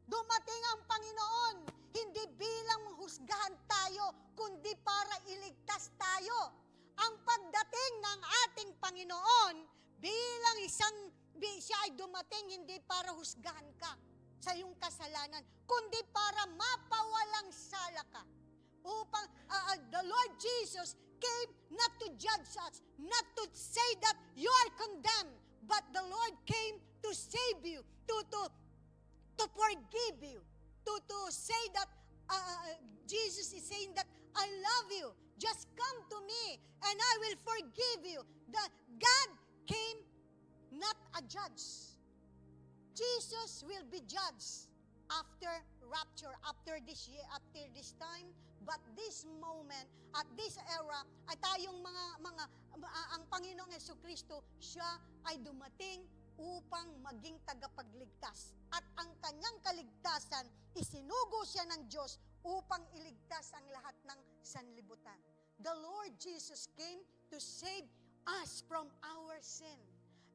Dumating ang Panginoon, hindi bilang husgahan tayo, kundi para iligtas tayo. Ang pagdating ng ating Panginoon, bilang siya ay dumating hindi para husgahan ka sa iyong kasalanan, kundi para mapawalang sala ka. Upang the Lord Jesus came not to judge us, not to say that you are condemned, but the Lord came to save you, to forgive you, to say that Jesus is saying that I love you. Just come to me and I will forgive you. God came not a judge. Jesus will be judged after rapture, after this year, after this time. But this moment, at this era, ay tayong ang Panginoong Jesucristo, siya ay dumating upang maging tagapagligtas. At ang kanyang kaligtasan, isinugo siya ng Diyos upang iligtas ang lahat ng sanlibutan. The Lord Jesus came to save us from our sin.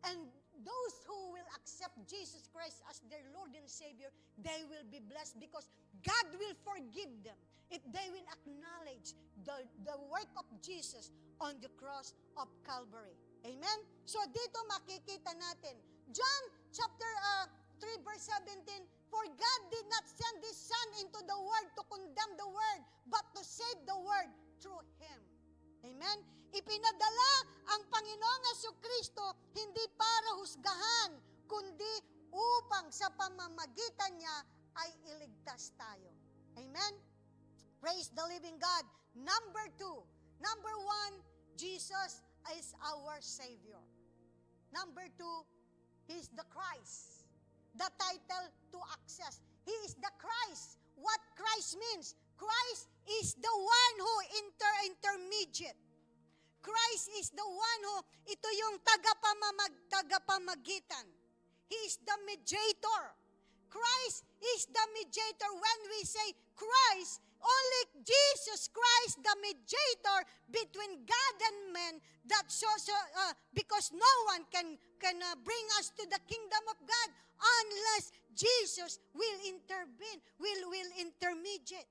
And those who will accept Jesus Christ as their Lord and Savior, they will be blessed because God will forgive them if they will acknowledge the work of Jesus on the cross of Calvary. Amen? So dito makikita natin, John chapter 3 verse 17, for God did not send His Son into the world to condemn the world, but to save the world through Him. Amen? Ipinadala ang Panginoong Jesucristo hindi para husgahan, kundi upang sa pamamagitan niya ay iligtas tayo. Amen? Praise the living God. Number 2. Number 1, Jesus is our Savior. Number 2, He is the Christ. The title to access. He is the Christ. What Christ means? Christ is the one who intermediate. Christ is the one who, ito yung tagapamagitan. He is the mediator. Christ is the mediator. When we say Christ, only Jesus Christ, the mediator between God and man, because no one can bring us to the kingdom of God unless Jesus will intervene, will intermediate.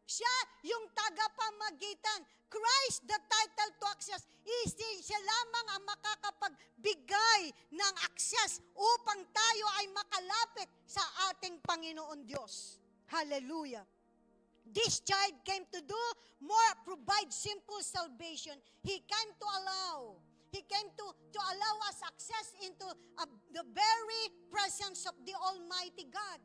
Siya yung tagapamagitan. Christ, the title to access, siya lamang ang way ng access upang tayo ay makalapit sa ating Panginoon Diyos. Hallelujah. This child came to do more, provide simple salvation. He came to allow us access into the very presence of the Almighty God.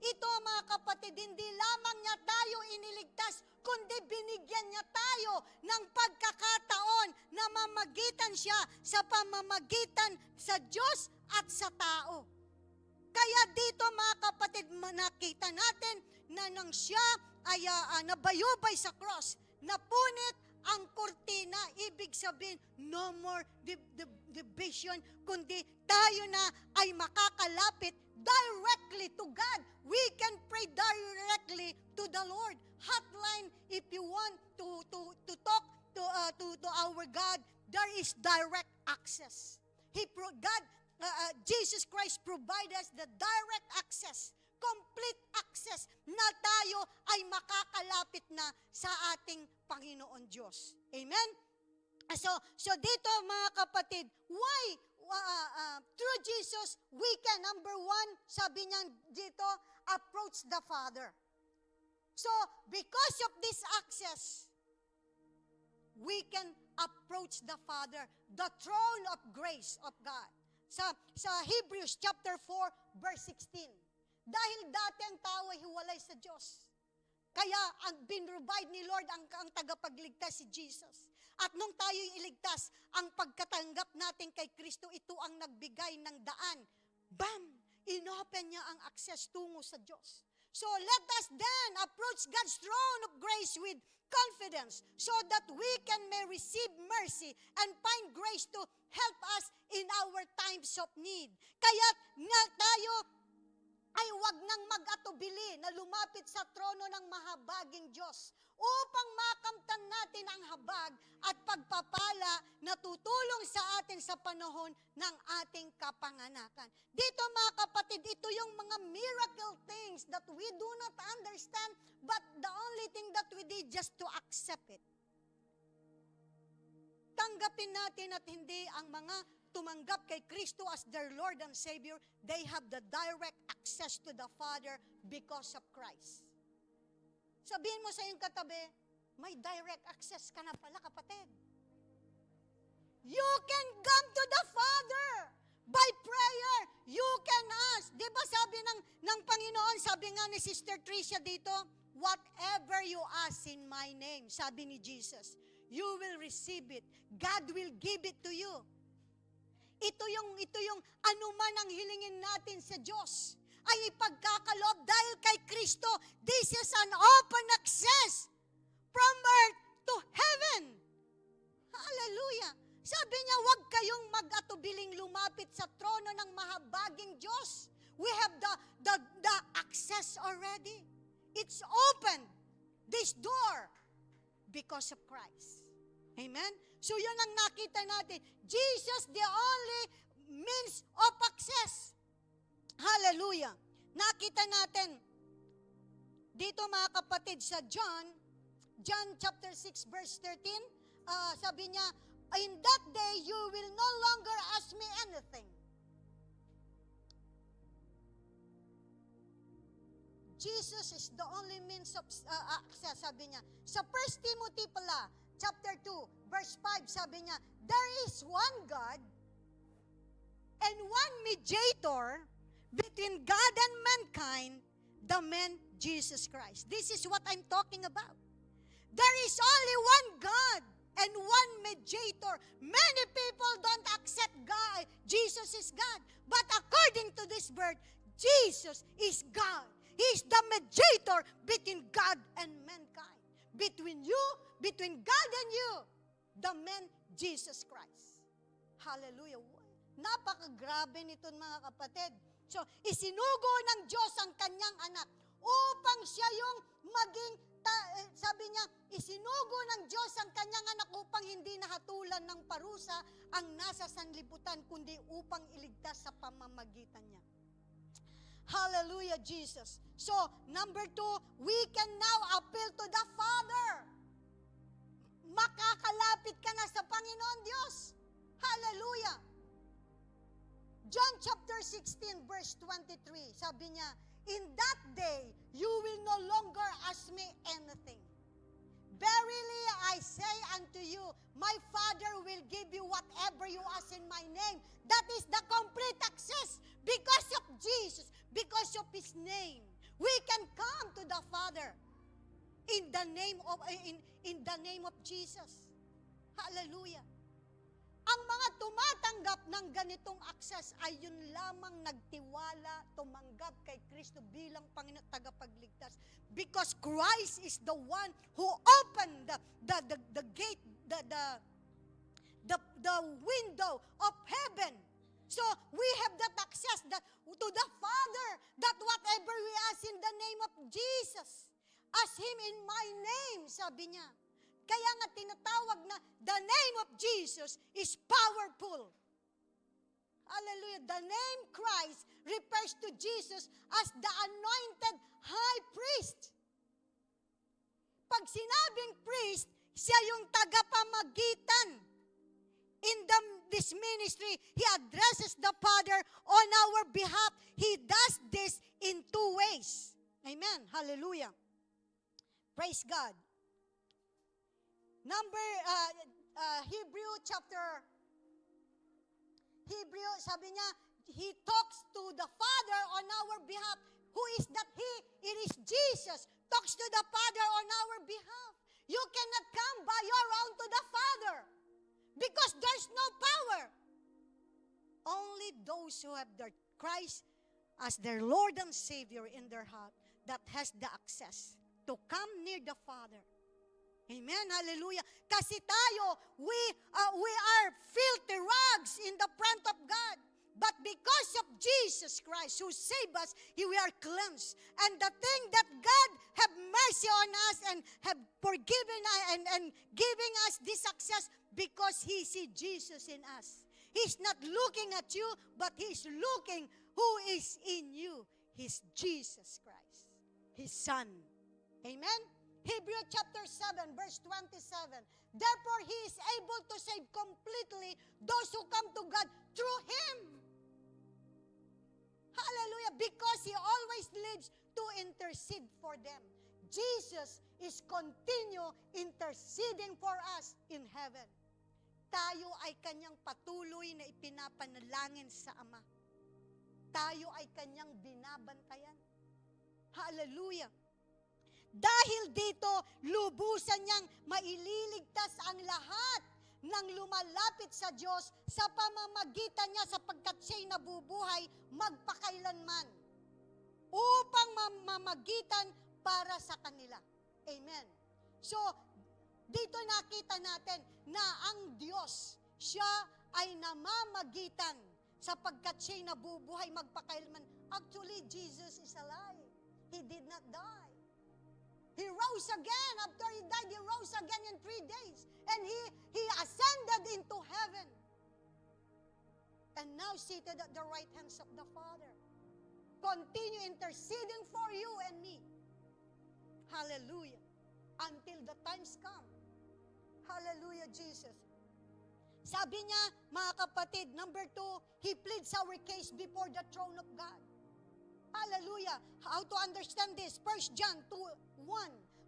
Ito mga kapatid, hindi lamang niya tayo iniligtas, kundi binigyan niya tayo ng pagkakataon na mamagitan siya sa pamamagitan sa Diyos at sa tao. Kaya dito mga kapatid, nakita natin na nang siya ay nabayubay sa cross, napunit ang kurtina, ibig sabihin, no more division, kundi tayo na ay makakalapit directly to God. We can pray directly to the Lord. Hotline, if you want to talk to our God, there is direct access. Jesus Christ provided us the direct access, complete access na tayo ay makakalapit na sa ating Panginoon Diyos. Amen? So dito mga kapatid, why through Jesus we can, number one, sabi niya dito, approach the Father. So because of this access, we can approach the Father, the throne of grace of God. Sa Hebrews chapter 4 verse 16. Dahil dati ang tao ay hiwalay sa Diyos. Kaya ang binrovide ni Lord ang tagapagligtas si Jesus. At nung tayo iligtas, ang pagkatanggap natin kay Kristo, ito ang nagbigay ng daan. Bam! Inopen niya ang access tungo sa Diyos. So let us then approach God's throne of grace with confidence so that we may receive mercy and find grace to help us in our times of need. Kaya nga tayo ay wag nang mag-atubili na lumapit sa trono ng mahabaging Diyos upang makamtan natin ang habag at pagpapala na tutulong sa atin sa panahon ng ating kapanganakan. Dito mga kapatid, ito yung mga miracle things that we do not understand, but the only thing that we did just to accept it. Tanggapin natin at hindi ang mga tumanggap kay Kristo as their Lord and Savior, they have the direct access to the Father because of Christ. Sabihin mo sa iyong katabi, may direct access ka na pala, kapatid. You can come to the Father by prayer. You can ask. Di ba sabi ng Panginoon, sabi nga ni Sister Tricia dito, whatever you ask in my name, sabi ni Jesus, you will receive it. God will give it to you. Ito yung anuman ang hilingin natin sa Diyos ay ipagkakaloob dahil kay Kristo. This is an open access from earth to heaven. Hallelujah. Sabi niya, huwag kayong mag-atubiling lumapit sa trono ng mahabaging Diyos. We have the access already. It's open, this door, because of Christ. Amen? So yun ang nakita natin. Jesus, the only means of access. Hallelujah. Nakita natin dito mga kapatid sa John chapter 6 verse 13, sabi niya, in that day you will no longer ask me anything. Jesus is the only means of access, sabi niya. Sa 1 Timothy pala, chapter 2, verse 5, sabi niya, there is one God and one mediator between God and mankind, the man Jesus Christ. This is what I'm talking about. There is only one God and one mediator. Many people don't accept God. Jesus is God. But according to this word, Jesus is God. He is the mediator between God and mankind. Between you, between God and you, the man Jesus Christ. Hallelujah. Napakagrabe nito mga kapatid. So, isinugo ng Diyos ang kanyang anak upang siya yung maging, sabi niya, isinugo ng Diyos ang kanyang anak upang hindi nahatulan ng parusa ang nasa sanlibutan, kundi upang iligtas sa pamamagitan niya. Hallelujah, Jesus. So, number 2, we can now appeal to the Father. Makakalapit ka na sa Panginoon Diyos. Hallelujah. sabi niya, in that day, you will no longer ask me anything. Verily I say unto you, my Father will give you whatever you ask in my name. That is the complete access because of Jesus, because of His name. We can come to the Father in the name of Jesus. Hallelujah. Ang mga tumatanggap ng ganitong access ay yun lamang nagtiwala, tumanggap kay Kristo bilang Panginoon at tagapagligtas. Because Christ is the one who opened the gate, the window of heaven. So we have that access to the Father, that whatever we ask in the name of Jesus, ask Him in my name, sabi niya. Kaya nga tinatawag na the name of Jesus is powerful. Hallelujah. The name Christ refers to Jesus as the anointed high priest. Pag sinabing priest, siya yung tagapamagitan. In this ministry, He addresses the Father on our behalf. He does this in two ways. Amen. Hallelujah. Praise God. Hebrew, sabi niya, He talks to the Father on our behalf. Who is that He? It is Jesus. Talks to the Father on our behalf. You cannot come by your own to the Father because there's no power. Only those who have their Christ as their Lord and Savior in their heart that has the access to come near the Father. Amen. Hallelujah. Kasi tayo, we are filthy rags in the front of God. But because of Jesus Christ who saved us, we are cleansed. And the thing that God have mercy on us and have forgiven us and giving us this access because He see Jesus in us. He's not looking at you, but He's looking who is in you. He's Jesus Christ, His Son. Amen? Hebrews chapter 7, verse 27. Therefore, He is able to save completely those who come to God through Him. Hallelujah. Because He always lives to intercede for them. Jesus is continue interceding for us in heaven. Tayo ay Kanyang patuloy na ipinapanalangin sa Ama. Tayo ay Kanyang binabantayan. Hallelujah. Dahil dito, lubusan niyang maililigtas ang lahat ng lumalapit sa Diyos sa pamamagitan niya sapagkat siya'y nabubuhay magpakailanman upang mamagitan para sa kanila. Amen. So, dito nakita natin na ang Diyos, siya ay namamagitan sapagkat siya'y nabubuhay magpakailanman. Actually, Jesus is alive. He did not die. He rose again. After He died, He rose again in 3 days. And He ascended into heaven. And now seated at the right hands of the Father. Continue interceding for you and me. Hallelujah. Until the times come. Hallelujah, Jesus. Sabi niya, mga kapatid, number 2, He pleads our case before the throne of God. Hallelujah. How to understand this? 1 John 2:1.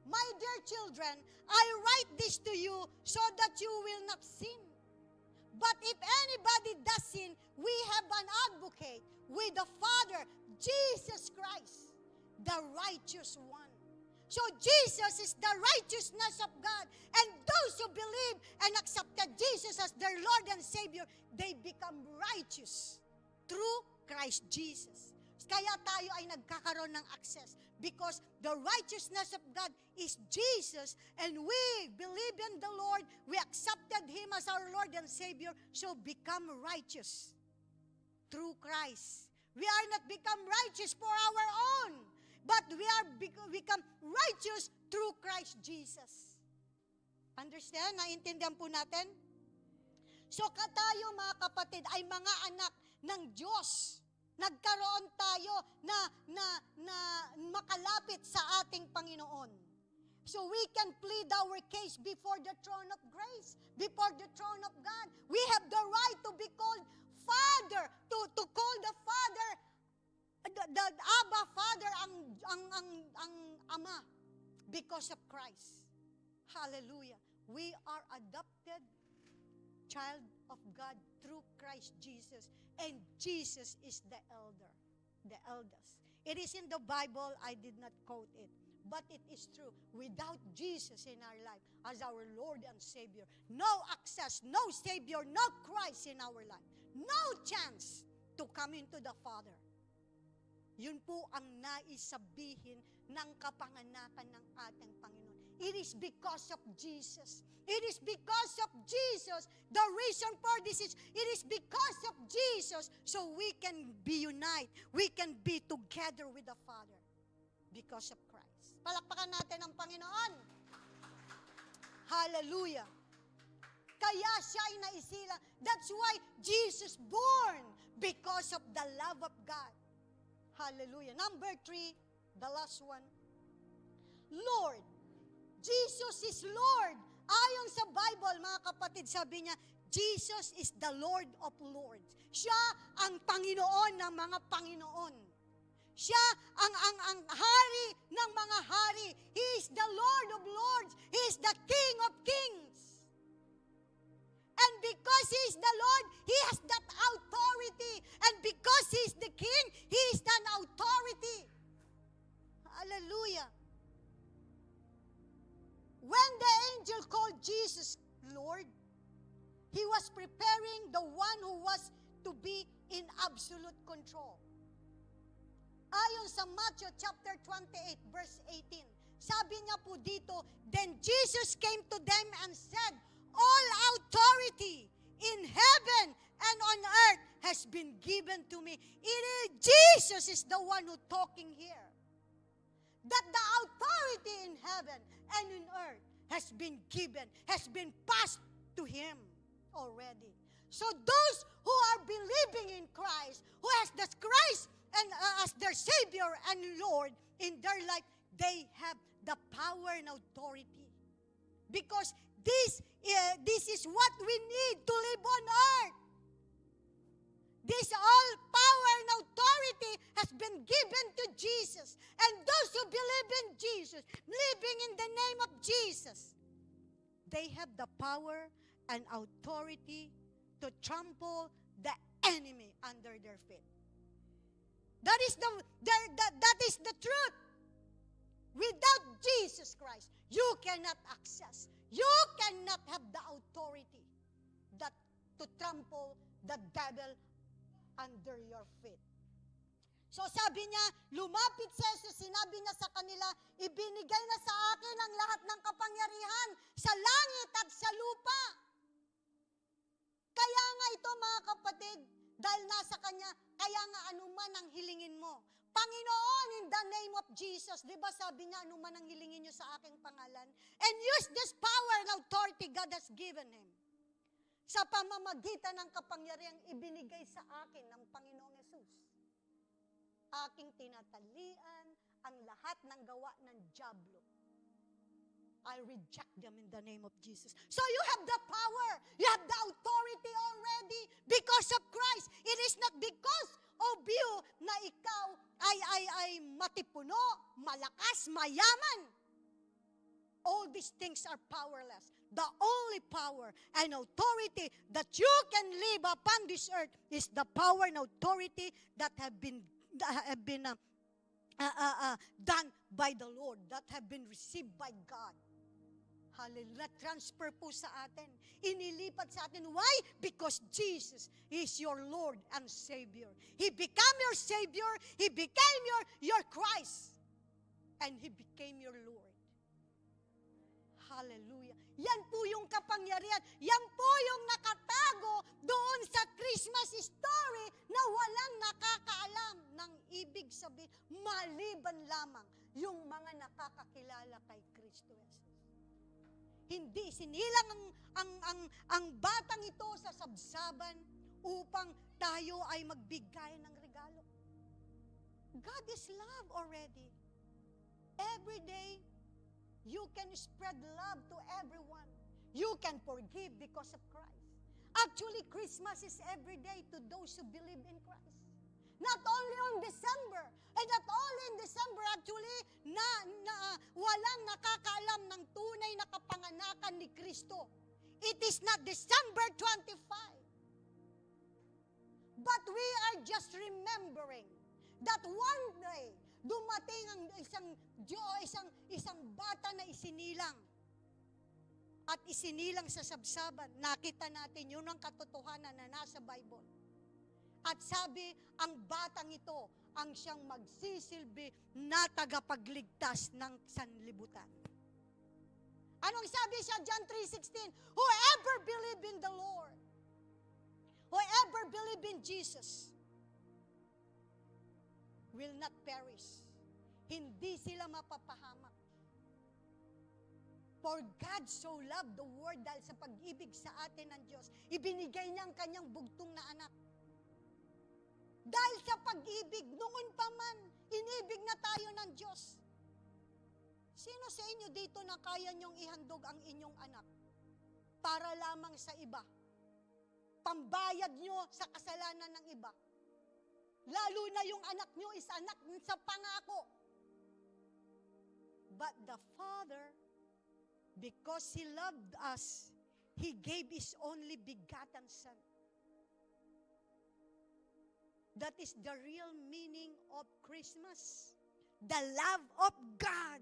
My dear children, I write this to you so that you will not sin. But if anybody does sin, we have an advocate with the Father, Jesus Christ, the righteous one. So Jesus is the righteousness of God. And those who believe and accepted Jesus as their Lord and Savior, they become righteous through Christ Jesus. Kaya tayo ay nagkakaroon ng access because the righteousness of God is Jesus and we believe in the Lord, we accepted Him as our Lord and Savior, so become righteous through Christ. We are not become righteous for our own, but we are become righteous through Christ Jesus. Understand? Naintindihan po natin? So tayo mga kapatid ay mga anak ng Diyos. Nagkaroon tayo na makalapit sa ating Panginoon. So we can plead our case before the throne of grace, before the throne of God. We have the right to be called Father, to call the Father the Abba Father ang Ama because of Christ. Hallelujah. We are adopted child of God through Christ Jesus, and Jesus is the eldest. It is in the Bible, I did not quote it, but it is true. Without Jesus in our life as our Lord and Savior, no access, no Savior, no Christ in our life, no chance to come into the Father. Yun po ang nais sabihin ng kapanganakan ng ating Panginoon. It is because of Jesus. It is because of Jesus. The reason for this is, it is because of Jesus, so we can be united. We can be together with the Father because of Christ. Palakpakan natin ang Panginoon. Hallelujah. Kaya siya ay naisilang. That's why Jesus born, because of the love of God. Hallelujah. Number 3, the last one. Lord. Jesus is Lord. Ayon sa Bible, mga kapatid, sabi niya, Jesus is the Lord of Lords. Siya ang Panginoon ng mga Panginoon. Siya ang hari ng mga hari. He is the Lord of Lords. He is the King of Kings. And because He is the Lord, He has that authority. And because He is the King, He is an authority. Hallelujah. When the angel called Jesus Lord, He was preparing the one who was to be in absolute control. Ayon sa Matthew chapter 28, verse 18, sabi niya po dito, then Jesus came to them and said, all authority in heaven and on earth has been given to me. Jesus is the one who talking here. That the authority in heaven and in earth has been given, has been passed to Him already. So those who are believing in Christ, who has the Christ and as their Savior and Lord in their life, they have the power and authority. Because this is what we need to live on earth. This all power and authority has been given to Jesus. And those who believe in Jesus, living in the name of Jesus, they have the power and authority to trample the enemy under their feet. That is the truth. Without Jesus Christ, you cannot access. You cannot have the authority that to trample the devil under your feet. So sabi niya, lumapit si Jesus, sinabi niya sa kanila, ibinigay na sa akin ang lahat ng kapangyarihan sa langit at sa lupa. Kaya nga ito mga kapatid, dahil nasa Kanya, kaya nga anuman ang hilingin mo. Panginoon, in the name of Jesus, di ba sabi niya, anuman ang hilingin niyo sa aking pangalan? And use this power and authority God has given Him. Sa pamamagitan ng kapangyarihang ibinigay sa akin ng Panginoong Yesus. Aking tinatalian ang lahat ng gawa ng dyablo. I reject them in the name of Jesus. So you have the power, you have the authority already because of Christ. It is not because of you na ikaw ay matipuno, malakas, mayaman. All these things are powerless. The only power and authority that you can live upon this earth is the power and authority that have been done by the Lord, that have been received by God. Hallelujah. Transfer po sa atin. Inilipat sa atin. Why? Because Jesus is your Lord and Savior. He became your Savior. He became your Christ. And He became your Lord. Hallelujah. Yan po yung kapangyarihan. Yan po yung nakatago doon sa Christmas story na walang nakakaalam ng ibig sabihin, maliban lamang yung mga nakakakilala kay Kristo Jesus. Hindi sinilang ang batang ito sa sabsaban upang tayo ay magbigay ng regalo. God is love already. Every day, you can spread love to everyone. You can forgive because of Christ. Actually, Christmas is every day to those who believe in Christ. Not only on December, and not only in December actually, walang nakakaalam ng tunay na kapanganakan ni Kristo. It is not December 25. But we are just remembering that one day, dumating ang isang bata na isinilang. At isinilang sa sabsaban. Nakita natin yun ang katotohanan na nasa Bible. At sabi, ang batang ito ang siyang magsisilbi na tagapagligtas ng sanlibutan. Anong sabi sa John 3:16? Whoever believe in the Lord, whoever believe in Jesus, will not perish. Hindi sila mapapahamak. For God so loved the world, dahil sa pag-ibig sa atin ng Diyos, ibinigay niya ang kanyang bugtong na anak. Dahil sa pag-ibig, noon pa man, inibig na tayo ng Diyos. Sino sa inyo dito na kaya niyong ihandog ang inyong anak para lamang sa iba? Pambayad niyo sa kasalanan ng iba. Lalo na yung anak niyo is anak sa pangako. But the Father, because He loved us, He gave His only begotten Son. That is the real meaning of Christmas. The love of God.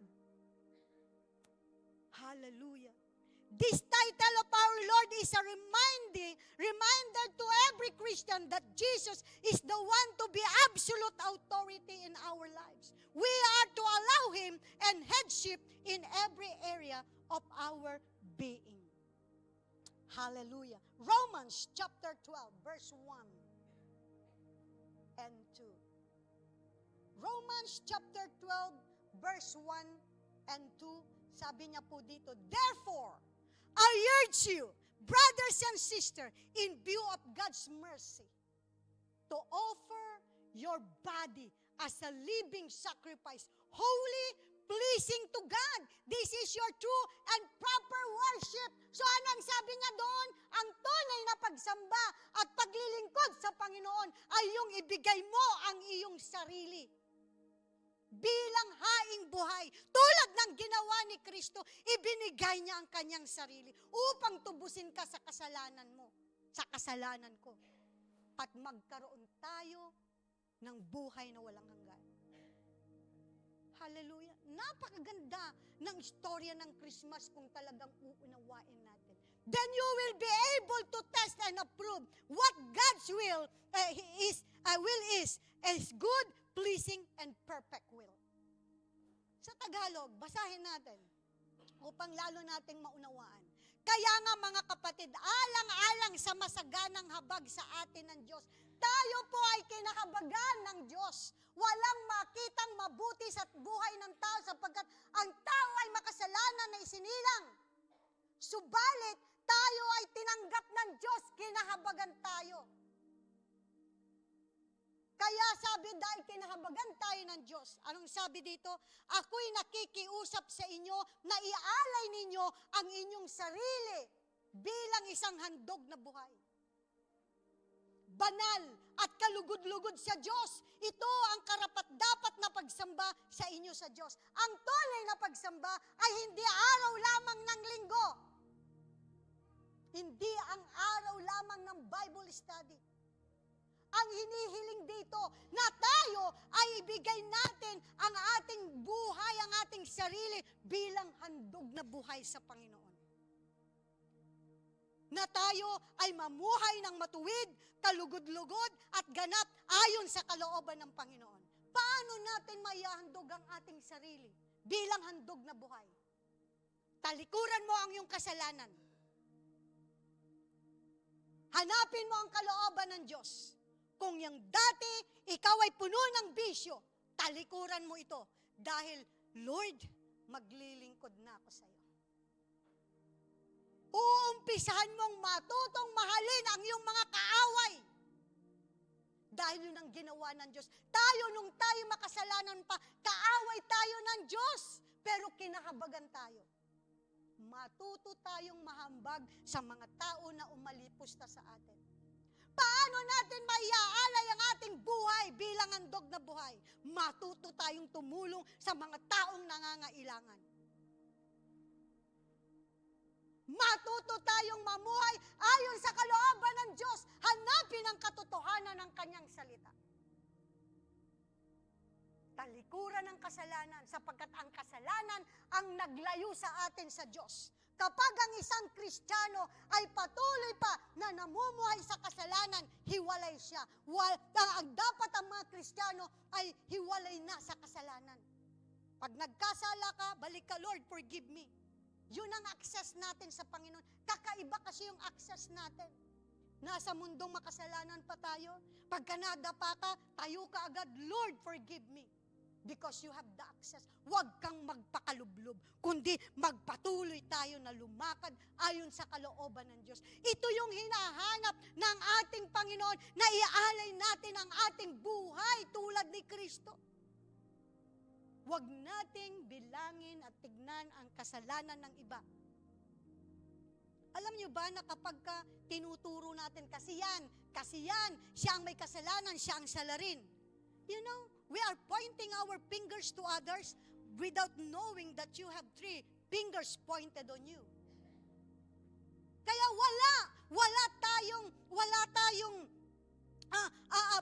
Hallelujah. This title of our Lord is a reminder to every Christian that Jesus is the one to be absolute authority in our lives. We are to allow Him and headship in every area of our being. Hallelujah. Romans chapter 12, verse 1 and 2. Romans chapter 12, verse 1 and 2, sabi niya po dito, therefore, I urge you, brothers and sisters, in view of God's mercy, to offer your body as a living sacrifice, holy, pleasing to God. This is your true and proper worship. So anong sabi niya doon? Ang tunay na pagsamba at paglilingkod sa Panginoon ay yung ibigay mo ang iyong sarili bilang haing buhay. Tulad ng ginawa ni Kristo, ibinigay niya ang kanyang sarili upang tubusin ka sa kasalanan mo, sa kasalanan ko. At magkaroon tayo ng buhay na walang hanggan. Hallelujah. Napakaganda ng istorya ng Christmas kung talagang uunawain natin. Then you will be able to test and approve what God's will is good, pleasing, and perfect will. Sa Tagalog, basahin natin upang lalo nating maunawaan. Kaya nga mga kapatid, alang-alang sa masaganang habag sa atin ng Diyos, tayo po ay kinakabagan ng Diyos. Walang makitang mabuti sa buhay ng tao sapagkat ang tao ay makasalanan na isinilang. Subalit, tayo ay tinanggap ng Diyos, kinahabagan tayo. Kaya sabi, dahil kinahabagan tayo ng Diyos, anong sabi dito? Ako'y nakikiusap sa inyo na ialay ninyo ang inyong sarili bilang isang handog na buhay. Banal at kalugod-lugod sa Diyos. Ito ang karapat-dapat na pagsamba sa inyo sa Diyos. Ang tunay na pagsamba ay hindi araw lamang ng linggo. Hindi ang araw lamang ng Bible study. Ang hinihiling dito na tayo ay ibigay natin ang ating buhay, ang ating sarili bilang handog na buhay sa Panginoon. Na tayo ay mamuhay ng matuwid, kalugod-lugod at ganap ayon sa kalooban ng Panginoon. Paano natin maihahandog ang ating sarili bilang handog na buhay? Talikuran mo ang iyong kasalanan. Hanapin mo ang kalooban ng Diyos. Kung yung dati, ikaw ay puno ng bisyo, talikuran mo ito. Dahil, Lord, maglilingkod na ako sa iyo. Uumpisahan mong matutong mahalin ang iyong mga kaaway. Dahil yun ang ginawa ng Diyos. Tayo, nung tayo makasalanan pa, kaaway tayo ng Diyos. Pero kinahabagan tayo. Matuto tayong mahambag sa mga tao na umalipos na sa atin. paano natin maiaalay ang ating buhay bilang handog na buhay? Matuto tayong tumulong sa mga taong nangangailangan. Matuto tayong mamuhay ayon sa kalooban ng Diyos. Hanapin ang katotohanan ng Kanyang salita. Talikuran ng kasalanan sapagkat ang kasalanan ang naglayo sa atin sa Diyos. Kapag ang isang Kristiyano ay patuloy pa na namumuhay sa kasalanan, hiwalay siya. Dapat ang mga Kristiyano ay hiwalay na sa kasalanan. Pag nagkasala ka, balik ka, Lord, forgive me. Yun ang access natin sa Panginoon. Kakaiba kasi yung access natin. Nasa mundong makasalanan pa tayo. Pagka nadapa ka, tayo ka agad, Lord, forgive me. Because you have the access. Huwag kang magpakalublob, kundi magpatuloy tayo na lumakad ayon sa kalooban ng Diyos. Ito yung hinahanap ng ating Panginoon na ialay natin ang ating buhay tulad ni Kristo. Huwag nating bilangin at tignan ang kasalanan ng iba. Alam niyo ba na kapag tinuturo natin, kasi yan, siya ang may kasalanan, siya ang salarin. You know, we are pointing our fingers to others without knowing that you have 3 fingers pointed on you. Kaya wala tayong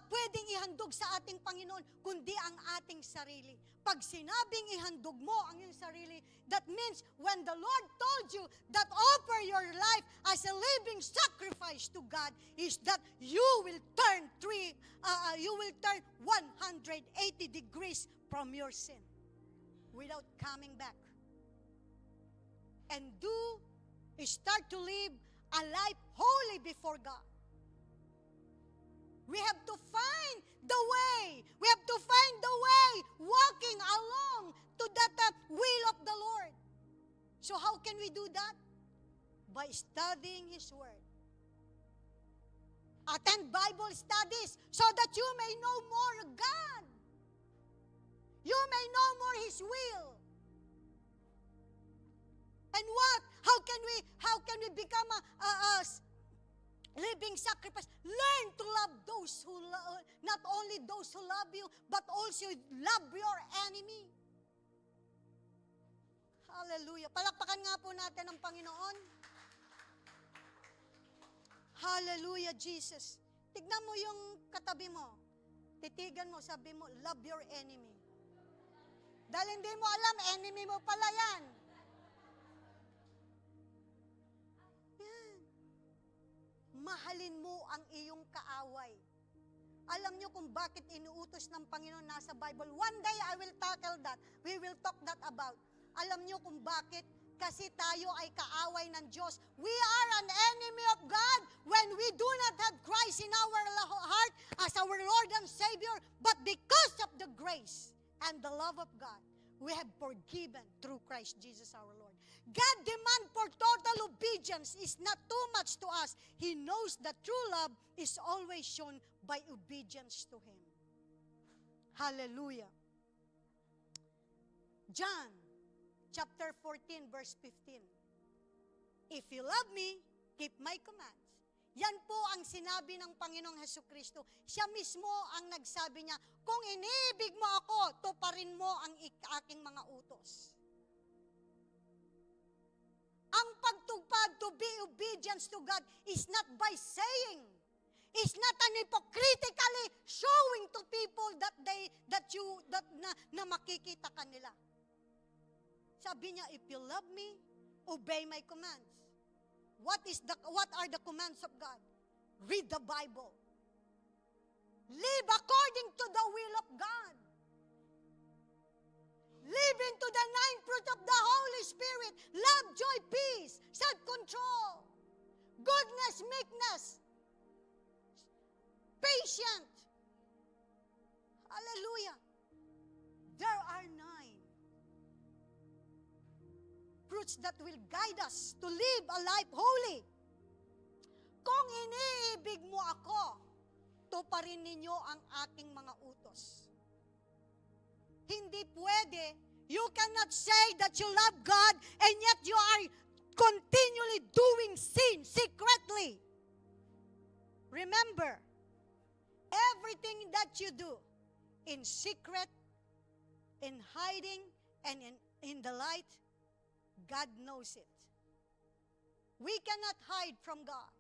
pwedeng ihandog sa ating Panginoon, kundi ang ating sarili. Pag sinabing ihandog mo ang iyong sarili, that means when the Lord told you that offer your life as a living sacrifice to God, is that you will turn 180 degrees from your sin without coming back. And start to live a life holy before God. We have to find the way. We have to find the way walking along to that will of the Lord. So how can we do that? By studying His Word. Attend Bible studies so that you may know more of God. You may know more His will. And what? How can we become a living sacrifice? Learn to love those who not only those who love you, but also love your enemy. Hallelujah. Palakpakan nga po natin ang Panginoon. Hallelujah, Jesus. Tignan mo yung katabi mo. Titigan mo, sabi mo, love your enemy. Dahil hindi mo alam, enemy mo pala yan. Mahalin mo ang iyong kaaway. Alam niyo kung bakit inuutos ng Panginoon nasa Bible. One day I will tackle that. We will talk that about. Alam niyo kung bakit? Kasi tayo ay kaaway ng Diyos. We are an enemy of God when we do not have Christ in our heart as our Lord and Savior. But because of the grace and the love of God, we have forgiven through Christ Jesus our Lord. God demand for total obedience is not too much to us. He knows that true love is always shown by obedience to Him. Hallelujah. John chapter 14 verse 15. If you love me, keep my commands. Yan po ang sinabi ng Panginoong Hesukristo. Siya mismo ang nagsabi niya, kung iniibig mo ako, tuparin mo ang aking mga utos. Ang pagtupad to be obedience to God is not by saying, is not an hypocritically showing to people na makikita kanila. Sabi niya, if you love me, obey my commands. What are the commands of God? Read the Bible. Live according to the will of God. Live into the 9 fruit of the Holy Spirit. Love, joy, peace, self-control, goodness, meekness, patient. Hallelujah. There are 9 fruits that will guide us to live a life holy. Kung iniibig mo ako, tuparin ninyo ang aking mga utos. Hindi pwede. You cannot say that you love God and yet you are continually doing sin secretly. remember, everything that you do in secret, in hiding, and in the light, God knows it. We cannot hide from God.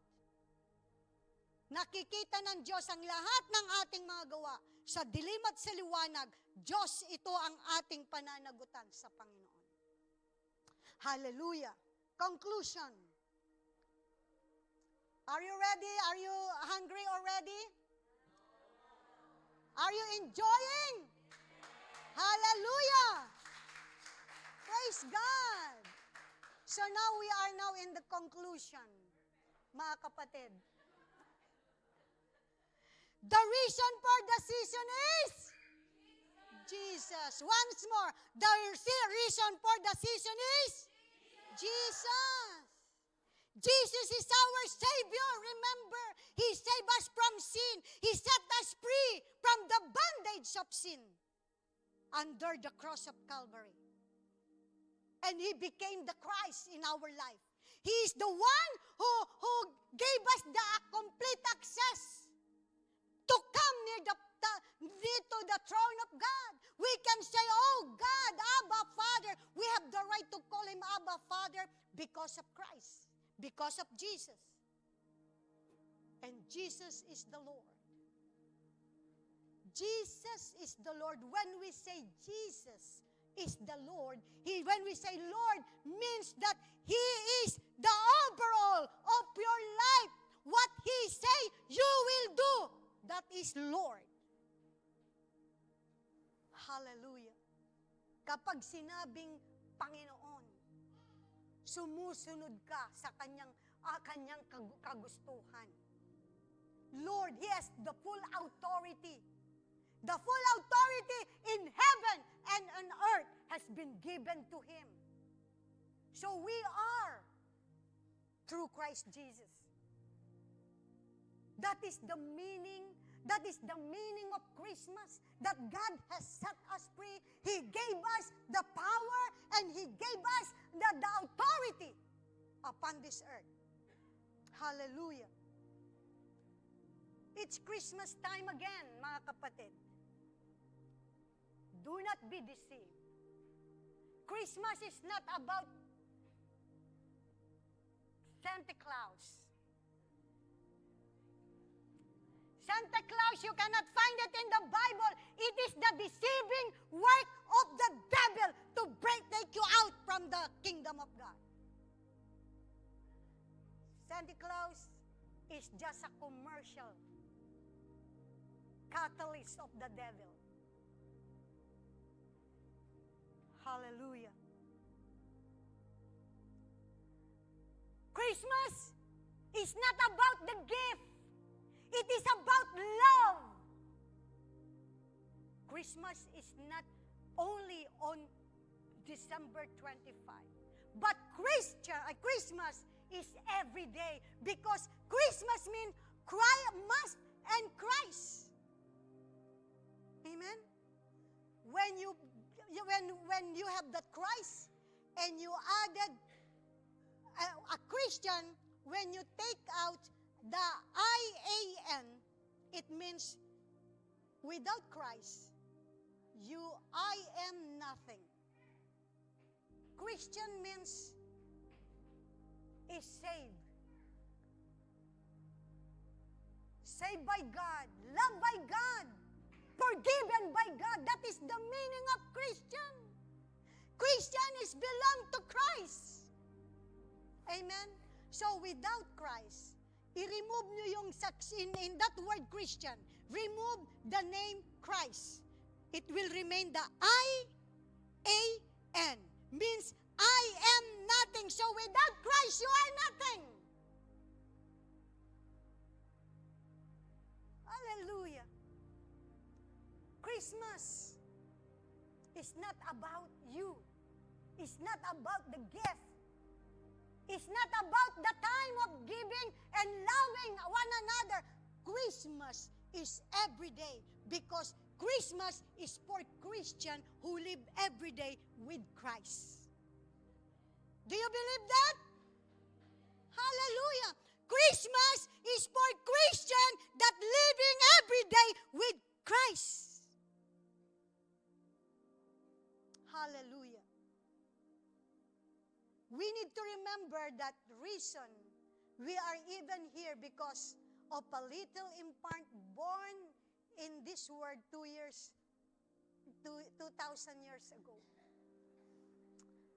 Nakikita ng Diyos ang lahat ng ating mga gawa. Sa dilim at sa liwanag, Diyos, ito ang ating pananagutan sa Panginoon. Hallelujah. Conclusion. Are you ready? Are you hungry already? Are you enjoying? Hallelujah! Praise God! So now we are now in the conclusion, mga kapatid. The reason for the season is Jesus. Once more, the reason for the season is Jesus. Jesus is our Savior. Remember, He saved us from sin. He set us free from the bondage of sin under the cross of Calvary. And He became the Christ in our life. He is the one who gave us the complete access to come near to the throne of God. We can say, oh God, Abba Father. We have the right to call Him Abba Father because of Christ, because of Jesus. And Jesus is the Lord. Jesus is the Lord. When we say Jesus is the Lord, when we say Lord, means that He is the overall of your life. What He say, you will do. That is Lord. Hallelujah. Kapag sinabing Panginoon, sumusunod ka sa kanyang kagustuhan. Lord, He has the full authority. The full authority in heaven and on earth has been given to Him. So we are through Christ Jesus. That is the meaning of Christmas, that God has set us free. He gave us the power and He gave us the authority upon this earth. Hallelujah. It's Christmas time again, mga kapatid. Do not be deceived. Christmas is not about Santa Claus. Santa Claus, you cannot find it in the Bible. It is the deceiving work of the devil to take you out from the kingdom of God. Santa Claus is just a commercial catalyst of the devil. Hallelujah. Christmas is not about the gift. It is about love. Christmas is not only on December 25, but Christmas is every day, because Christmas means Christ and Christ. Amen. When you have that Christ and you added a Christian, when you take out the I-A-N, it means without Christ, I am nothing. Christian means is saved. Saved by God, loved by God, forgiven by God. That is the meaning of Christian. Christian is belong to Christ. Amen? So without Christ, i-remove nyo yung in that word Christian, remove the name Christ. It will remain the I-A-N. Means I am nothing. So without Christ, you are nothing. Hallelujah. Christmas is not about you. It's not about the gift. It's not about the time of giving and loving one another. Christmas is every day, because Christmas is for Christians who live every day with Christ. Do you believe that? Hallelujah. Christmas is for Christians remember that reason we are even here because of a little infant born in this world 2,000 years ago.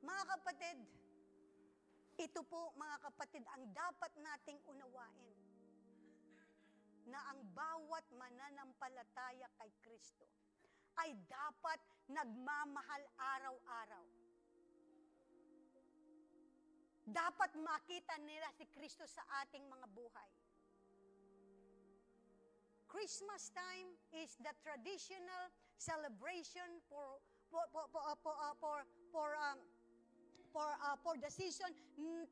Mga kapatid, ito po mga kapatid ang dapat nating unawain na ang bawat mananampalataya kay Kristo ay dapat nagmamahal araw-araw. Dapat makita nila si Kristo sa ating mga buhay. Christmas time is the traditional celebration for the season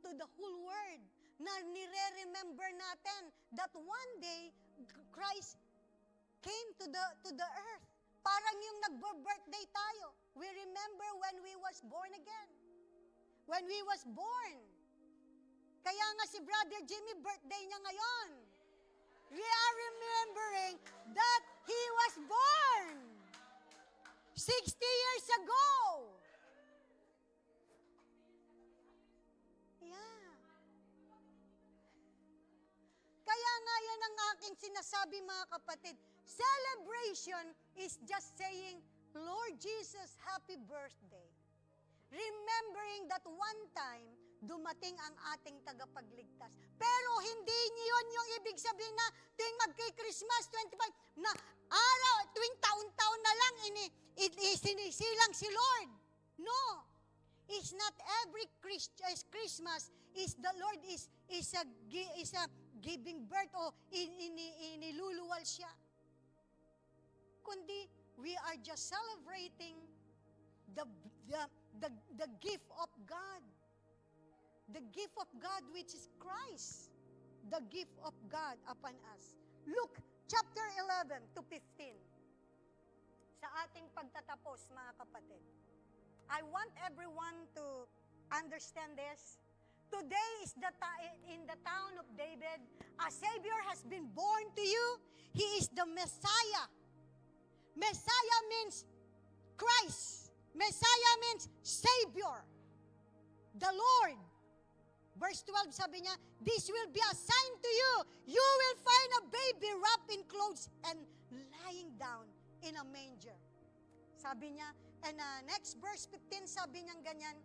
to the whole world na nire-remember natin that one day Christ came to the earth. Parang yung nagbo-birthday tayo. We remember when we was born again. When we was born. Kaya nga si Brother Jimmy, birthday niya ngayon. We are remembering that he was born 60 years ago. Yeah. Kaya nga yan ang aking sinasabi mga kapatid. Celebration is just saying, Lord Jesus, happy birthday. Remembering that one time, dumating ang ating tagapagligtas. Pero hindi yun yung ibig sabihin na tuwing magki-Christmas 25, na araw, tuwing taon-taon na lang sinisilang si Lord. No. It's not every Christmas is the Lord is a giving birth o iniluluwal siya. Kundi we are just celebrating the gift of God. The gift of God which is Christ. The gift of God upon us. Luke chapter 11 to 15. Sa ating pagtatapos mga kapatid. I want everyone to understand this. Today is in the town of David, a Savior has been born to you. He is the Messiah. Messiah means Christ. Messiah means Savior. The Lord. Verse 12 sabi niya, this will be a sign to you. You will find a baby wrapped in clothes and lying down in a manger. Sabi niya, and next verse 15 sabi niya ganyan,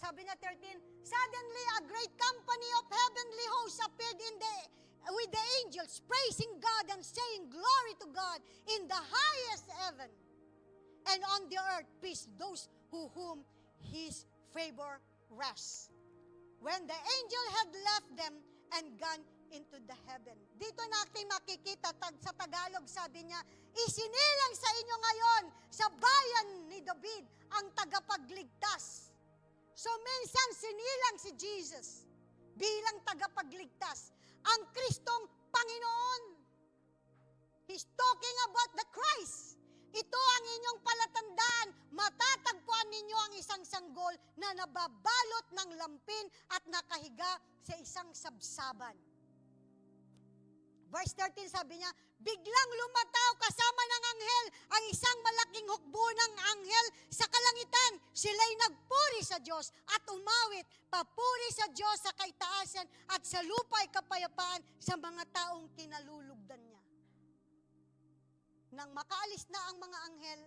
sabi niya 13, suddenly a great company of heavenly hosts appeared with the angels, praising God and saying, glory to God in the highest heaven, and on the earth peace those whom His favor rests. When the angel had left them and gone into the heaven. Dito natin makikita sa Tagalog, sabi niya, isinilang sa inyo ngayon sa bayan ni David ang tagapagligtas. So minsan sinilang si Jesus bilang tagapagligtas. Ang Kristong Panginoon. He's talking about the Christ. Ito ang inyong palatandaan. Matatagpuan ninyo ang isang sanggol na nababalot ng lampin at nakahiga sa isang sabsaban. Verse 13 sabi niya, biglang lumataw kasama ng anghel ang isang malaking hukbo ng anghel sa kalangitan. Sila'y nagpuri sa Diyos at umawit, papuri sa Diyos sa kaitaasan at sa lupa'y kapayapaan sa mga taong kinalulugdan niya. Nang makaalis na ang mga anghel,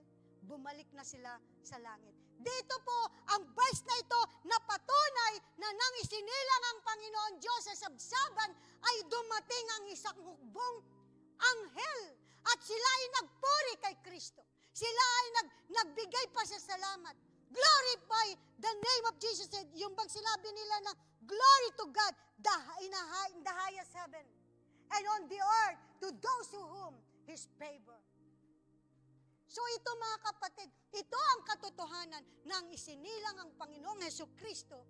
bumalik na sila sa langit. Dito po, ang verse na ito na patunay na nang isinilang ang Panginoon Diyos sa sabsaban, ay dumating ang isang hukbong anghel. At sila ay nagpuri kay Kristo. Sila ay nagbigay pa sa salamat. Glorify the name of Jesus. Yung bang sinabi nila na, glory to God in the highest heaven. And on the earth, to those to whom His favor. So ito mga kapatid, ito ang katotohanan ng isinilang ang Panginoong Hesukristo.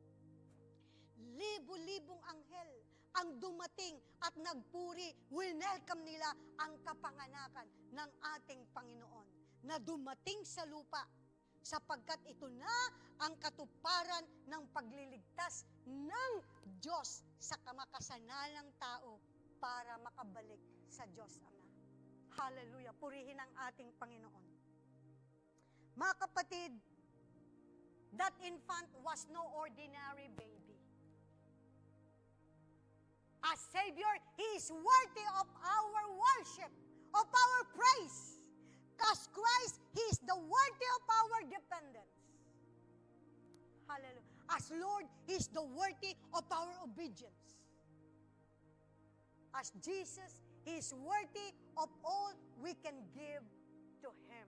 Libo-libong anghel ang dumating at nagpuri, welcome nila ang kapanganakan ng ating Panginoon na dumating sa lupa sapagkat ito na ang katuparan ng pagliligtas ng Diyos sa kamakasanalang tao para makabalik sa Diyos Ama. Hallelujah. Purihin ang ating Panginoon. Mga kapatid, That infant was no ordinary baby. As Savior, He is worthy of our worship, of our praise. As Christ, He is the worthy of our dependence. Hallelujah. As Lord, He is the worthy of our obedience. As Jesus, He is worthy of all we can give to Him.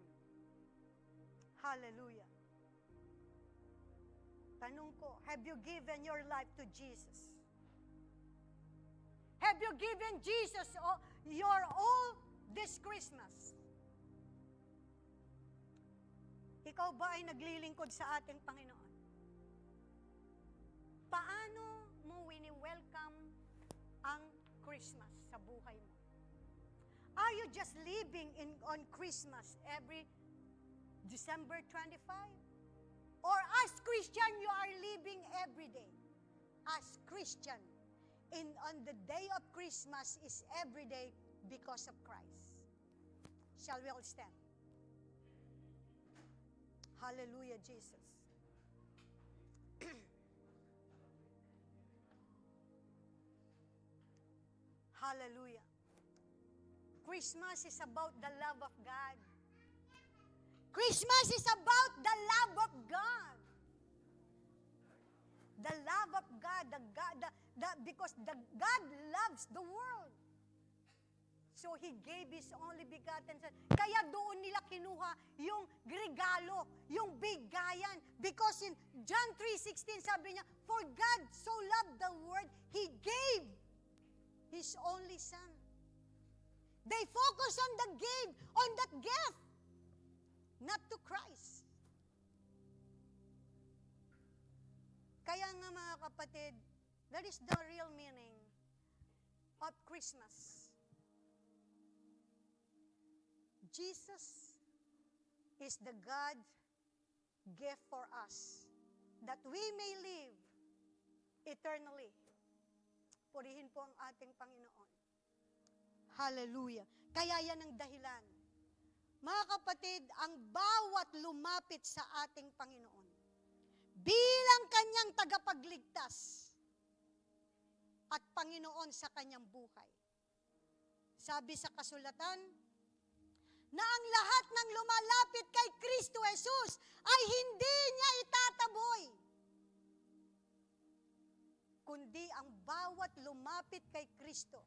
Hallelujah. Tanong ko, have you given your life to Jesus? Have you given Jesus your all this Christmas? Ikaw ba ay naglilingkod sa ating Panginoon? Paano mo wini-welcome ang Christmas sa buhay mo? Are you just living on Christmas every December 25? Or as Christian, you are living every day? As Christian, on the day of Christmas is every day because of Christ. Shall we all stand? Hallelujah, Jesus. Hallelujah. Christmas is about the love of God. Christmas is about the love of God. The love of God, because God loves the world. So He gave His only begotten Son. Kaya doon nila kinuha yung regalo, yung bigayan. Because in John 3:16 sabi niya, for God so loved the world, He gave His only Son. They focus on that gift, not to Christ. Kaya nga mga kapatid, that is the real meaning of Christmas. Jesus is the God gift for us that we may live eternally. Purihin po ang ating Panginoon. Hallelujah. Kaya yan ang dahilan. Mga kapatid, ang bawat lumapit sa ating Panginoon bilang kanyang tagapagligtas at Panginoon sa kanyang buhay. Sabi sa kasulatan, na ang lahat ng lumalapit kay Kristo Jesus ay hindi niya itataboy, kundi ang bawat lumapit kay Kristo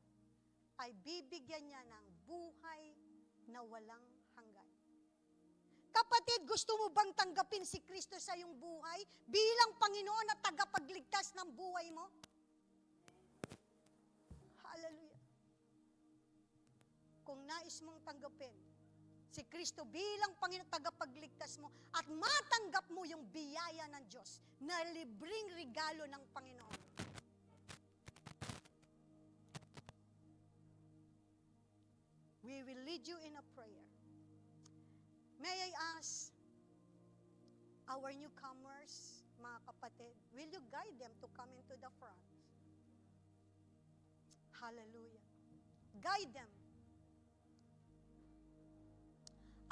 ay bibigyan niya ng buhay na walang hanggan. Kapatid, gusto mo bang tanggapin si Kristo sa iyong buhay bilang Panginoon at tagapagligtas ng buhay mo? Hallelujah. Kung nais mong tanggapin si Kristo bilang Panginoon tagapagligtas mo at matanggap mo yung biyaya ng Diyos na libreng regalo ng Panginoon, we will lead you in a prayer. May I ask our newcomers, mga kapatid, will you guide them to come into the front? Hallelujah. Guide them.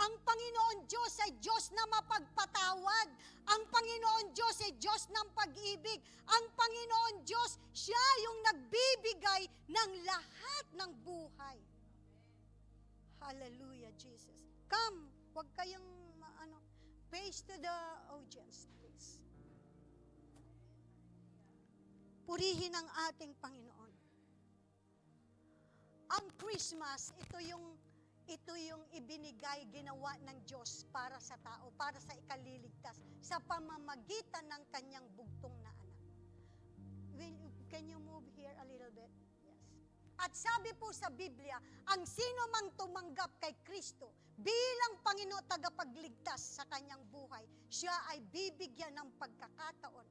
Ang Panginoon Diyos ay Diyos na mapagpatawad. Ang Panginoon Diyos ay Diyos ng pag-ibig. Ang Panginoon Diyos, Siya yung nagbibigay ng lahat ng buhay. Hallelujah, Jesus. Come, huwag kayong, face to the audience, please. Purihin ang ating Panginoon. Ang Christmas, ito yung ibinigay, ginawa ng Diyos para sa tao, para sa ikaliligtas, sa pamamagitan ng kanyang bugtong na anak. Can you move here a little bit? Yes. At sabi po sa Biblia, ang sino mang tumanggap kay Kristo bilang Panginoon tagapagligtas sa kanyang buhay, siya ay bibigyan ng pagkakataon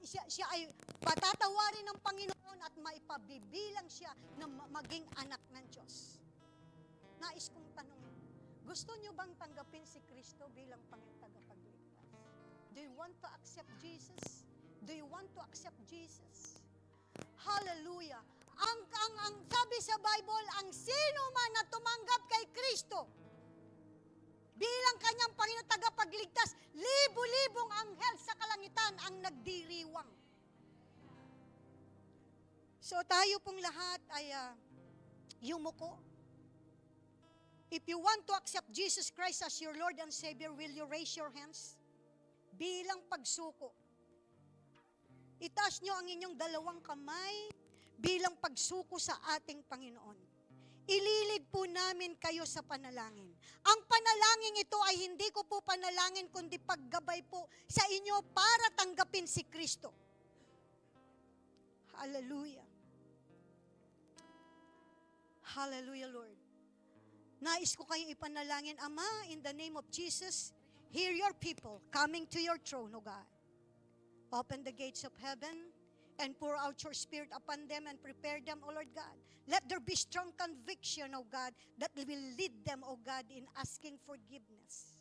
siya ay patatawarin ng Panginoon at maipabibilang siya na maging anak ng Diyos. Nais kong tanungin, gusto niyo bang tanggapin si Kristo bilang Panginoon tagapagligtas? Do you want to accept Jesus? Do you want to accept Jesus? Hallelujah. Ang sabi sa Bible, ang sino man na tumanggap kay Kristo Bilang kanyang Panginoon tagapagligtas, libo-libong anghel sa kalangitan ang nagdiriwang. So tayo pong lahat ay yumuko. If you want to accept Jesus Christ as your Lord and Savior, will you raise your hands? Bilang pagsuko. Itaas nyo ang inyong dalawang kamay bilang pagsuko sa ating Panginoon. Ililid po namin kayo sa panalangin. Ang panalangin ito ay hindi ko po panalangin kundi paggabay po sa inyo para tanggapin si Kristo. Hallelujah. Hallelujah, Lord. Nais ko kayo ipanalangin, Ama, in the name of Jesus, hear your people coming to your throne, O God. Open the gates of heaven and pour out your Spirit upon them and prepare them, O Lord God. Let there be strong conviction, O God, that will lead them, O God, in asking forgiveness.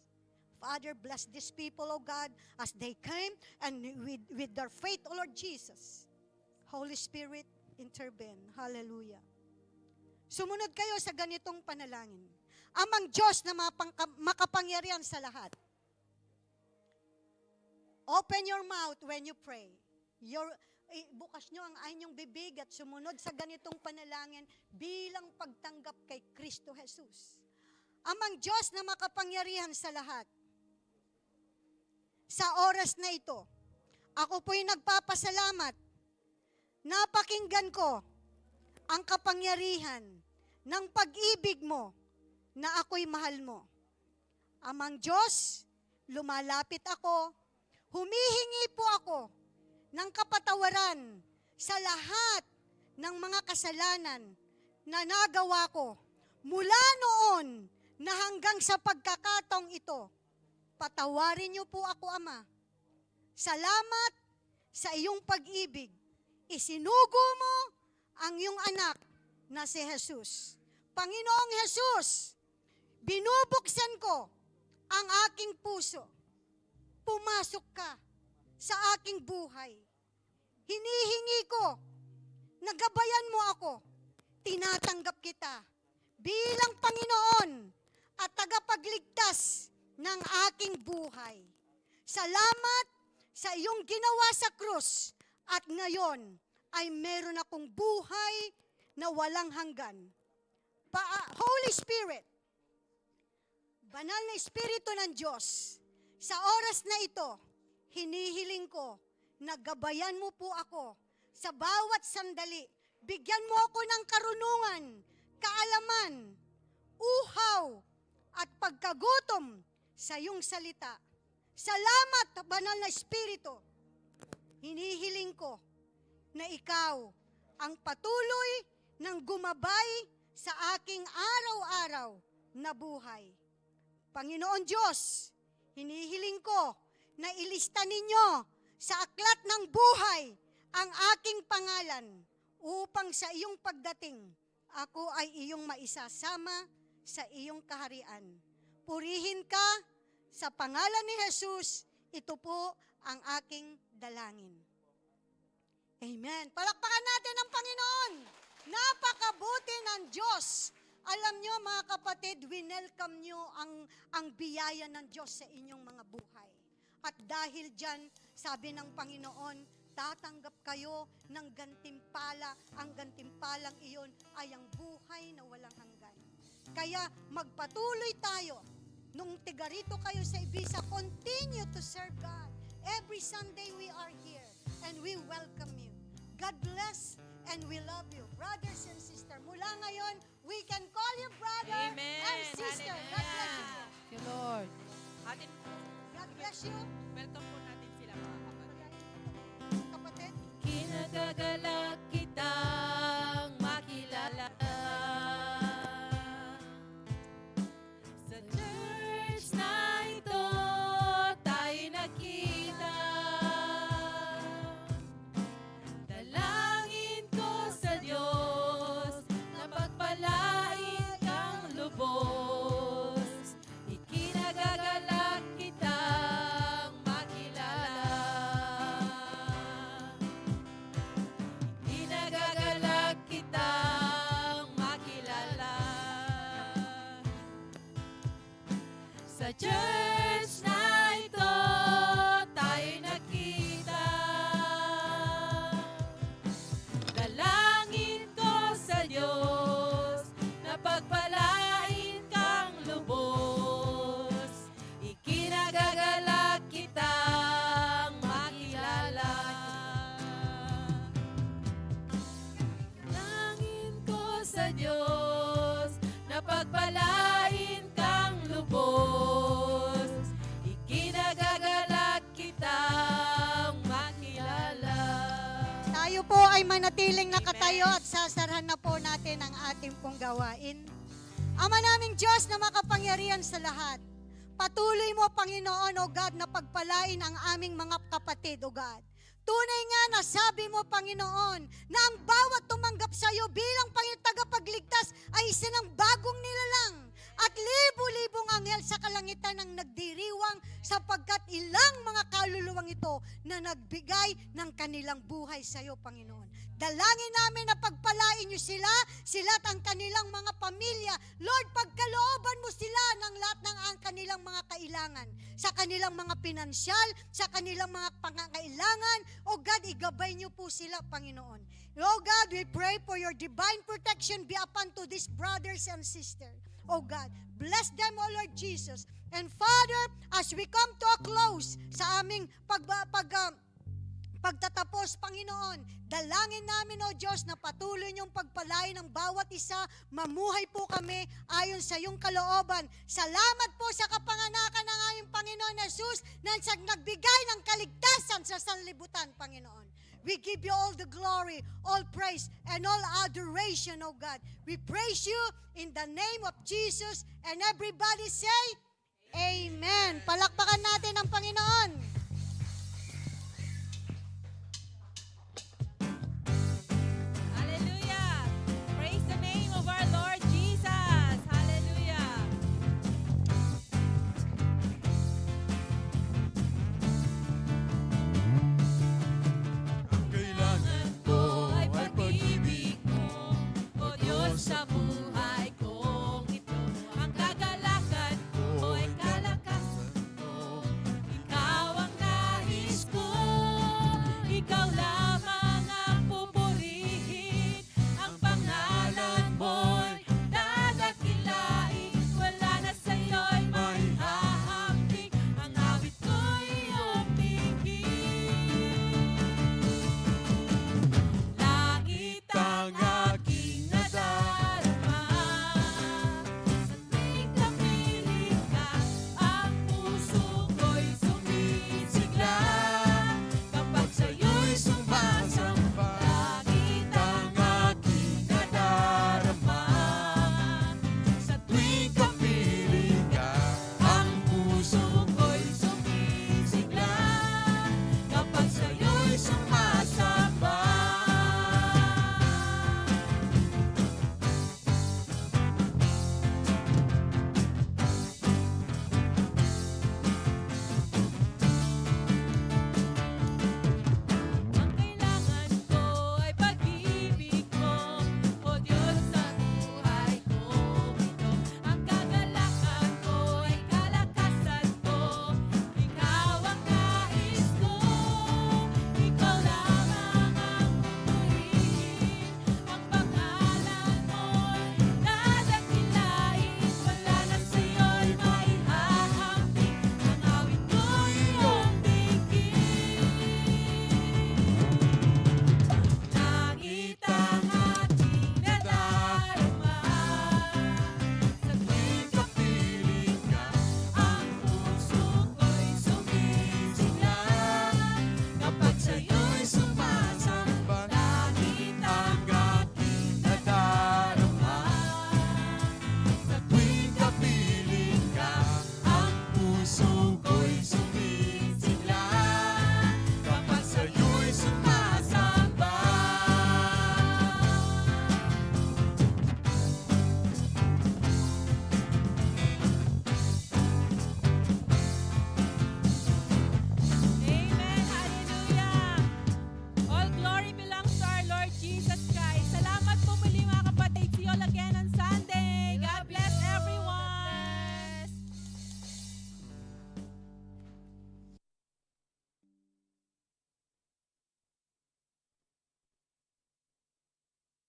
Father, bless these people, O God, as they came and with their faith, O Lord Jesus. Holy Spirit, intervene. Hallelujah. Sumunod kayo sa ganitong panalangin. Amang Diyos na makapangyarihan sa lahat. Open your mouth when you pray. Bukas nyo ang inyong bibig at sumunod sa ganitong panalangin bilang pagtanggap kay Kristo Jesus. Amang Diyos na makapangyarihan sa lahat. Sa oras na ito, ako po'y nagpapasalamat. Napakinggan ko ang kapangyarihan ng pag-ibig mo na ako'y mahal mo. Amang Diyos, lumalapit ako, humihingi po ako ng kapatawaran sa lahat ng mga kasalanan na nagawa ko mula noon na hanggang sa pagkakataong ito. Patawarin niyo po ako, Ama. Salamat sa iyong pag-ibig. Isinugo mo ang iyong anak na si Jesus. Panginoong Jesus, binubuksan ko ang aking puso. Pumasok ka sa aking buhay. Hinihingi ko, nagabayan mo ako. Tinatanggap kita bilang Panginoon at tagapagligtas ng aking buhay. Salamat sa iyong ginawa sa krus at ngayon ay meron akong buhay na walang hanggan. Holy Spirit, banal na Espiritu ng Diyos, sa oras na ito, hinihiling ko, nagabayan mo po ako sa bawat sandali. Bigyan mo ako ng karunungan, kaalaman, uhaw, at pagkagutom sa iyong salita. Salamat, banal na Espiritu. Hinihiling ko na ikaw ang patuloy ng gumabay sa aking araw-araw na buhay. Panginoon Diyos, hinihiling ko na ilista ninyo sa aklat ng buhay ang aking pangalan upang sa iyong pagdating, ako ay iyong maisasama sa iyong kaharian. Purihin ka sa pangalan ni Jesus, ito po ang aking dalangin. Amen. Palakpakan natin ang Panginoon. Napakabuti ng Diyos. Alam nyo mga kapatid, winelcome nyo ang biyaya ng Diyos sa inyong mga buhay. At dahil dyan, sabi ng Panginoon, tatanggap kayo ng gantimpala. Ang gantimpalang iyon ay ang buhay na walang hanggan. Kaya magpatuloy tayo. Nung tigarito kayo sa Ibiza, continue to serve God. Every Sunday we are here and we welcome you. God bless and we love you. Brothers and sisters, mula ngayon, we can call you brother Amen. and sister. God bless you. Thank you, Lord. Atin po, God bless you. welcome po natin sila mga kapatid. Kapatid. Kinagagalak kitang makilala sa church na ito tayo nakita. Dalangin ko sa Diyos na pagpalain kang lubos. Ikinagagalak kitang makilala. ay manatiling nakatayo at sasarhan na po natin ang ating pong gawain. Ama naming Diyos na makapangyarihan sa lahat, patuloy mo, Panginoon, O God, na pagpalain ang aming mga kapatid, O God. Tunay nga na sabi mo, Panginoon, na ang bawat tumanggap sa iyo bilang tagapagligtas ay isa ng bagong nilalang. At libo-libong anghel sa kalangitan ang nagdiriwang sapagkat ilang mga kaluluwang ito na nagbigay ng kanilang buhay sa iyo, Panginoon. Dalangin namin na pagpalain niyo sila at ang kanilang mga pamilya. Lord, pagkalooban mo sila ng lahat ng ang kanilang mga kailangan. Sa kanilang mga pinansyal, sa kanilang mga pangangailangan. O God, igabay niyo po sila, Panginoon. O God, we pray for your divine protection be upon to these brothers and sisters. O God, bless them, O Lord Jesus. And Father, as we come to a close sa aming pagtatapos, Panginoon, dalangin namin, O Diyos, na patuloy niyong pagpalain ng bawat isa, mamuhay po kami ayon sa iyong kalooban. Salamat po sa kapanganakan ng aming Panginoon Jesus na nagbigay ng kaligtasan sa sanlibutan, Panginoon. We give you all the glory, all praise, and all adoration, O God. We praise you in the name of Jesus, and everybody say, Amen. Palakpakan natin ang Panginoon.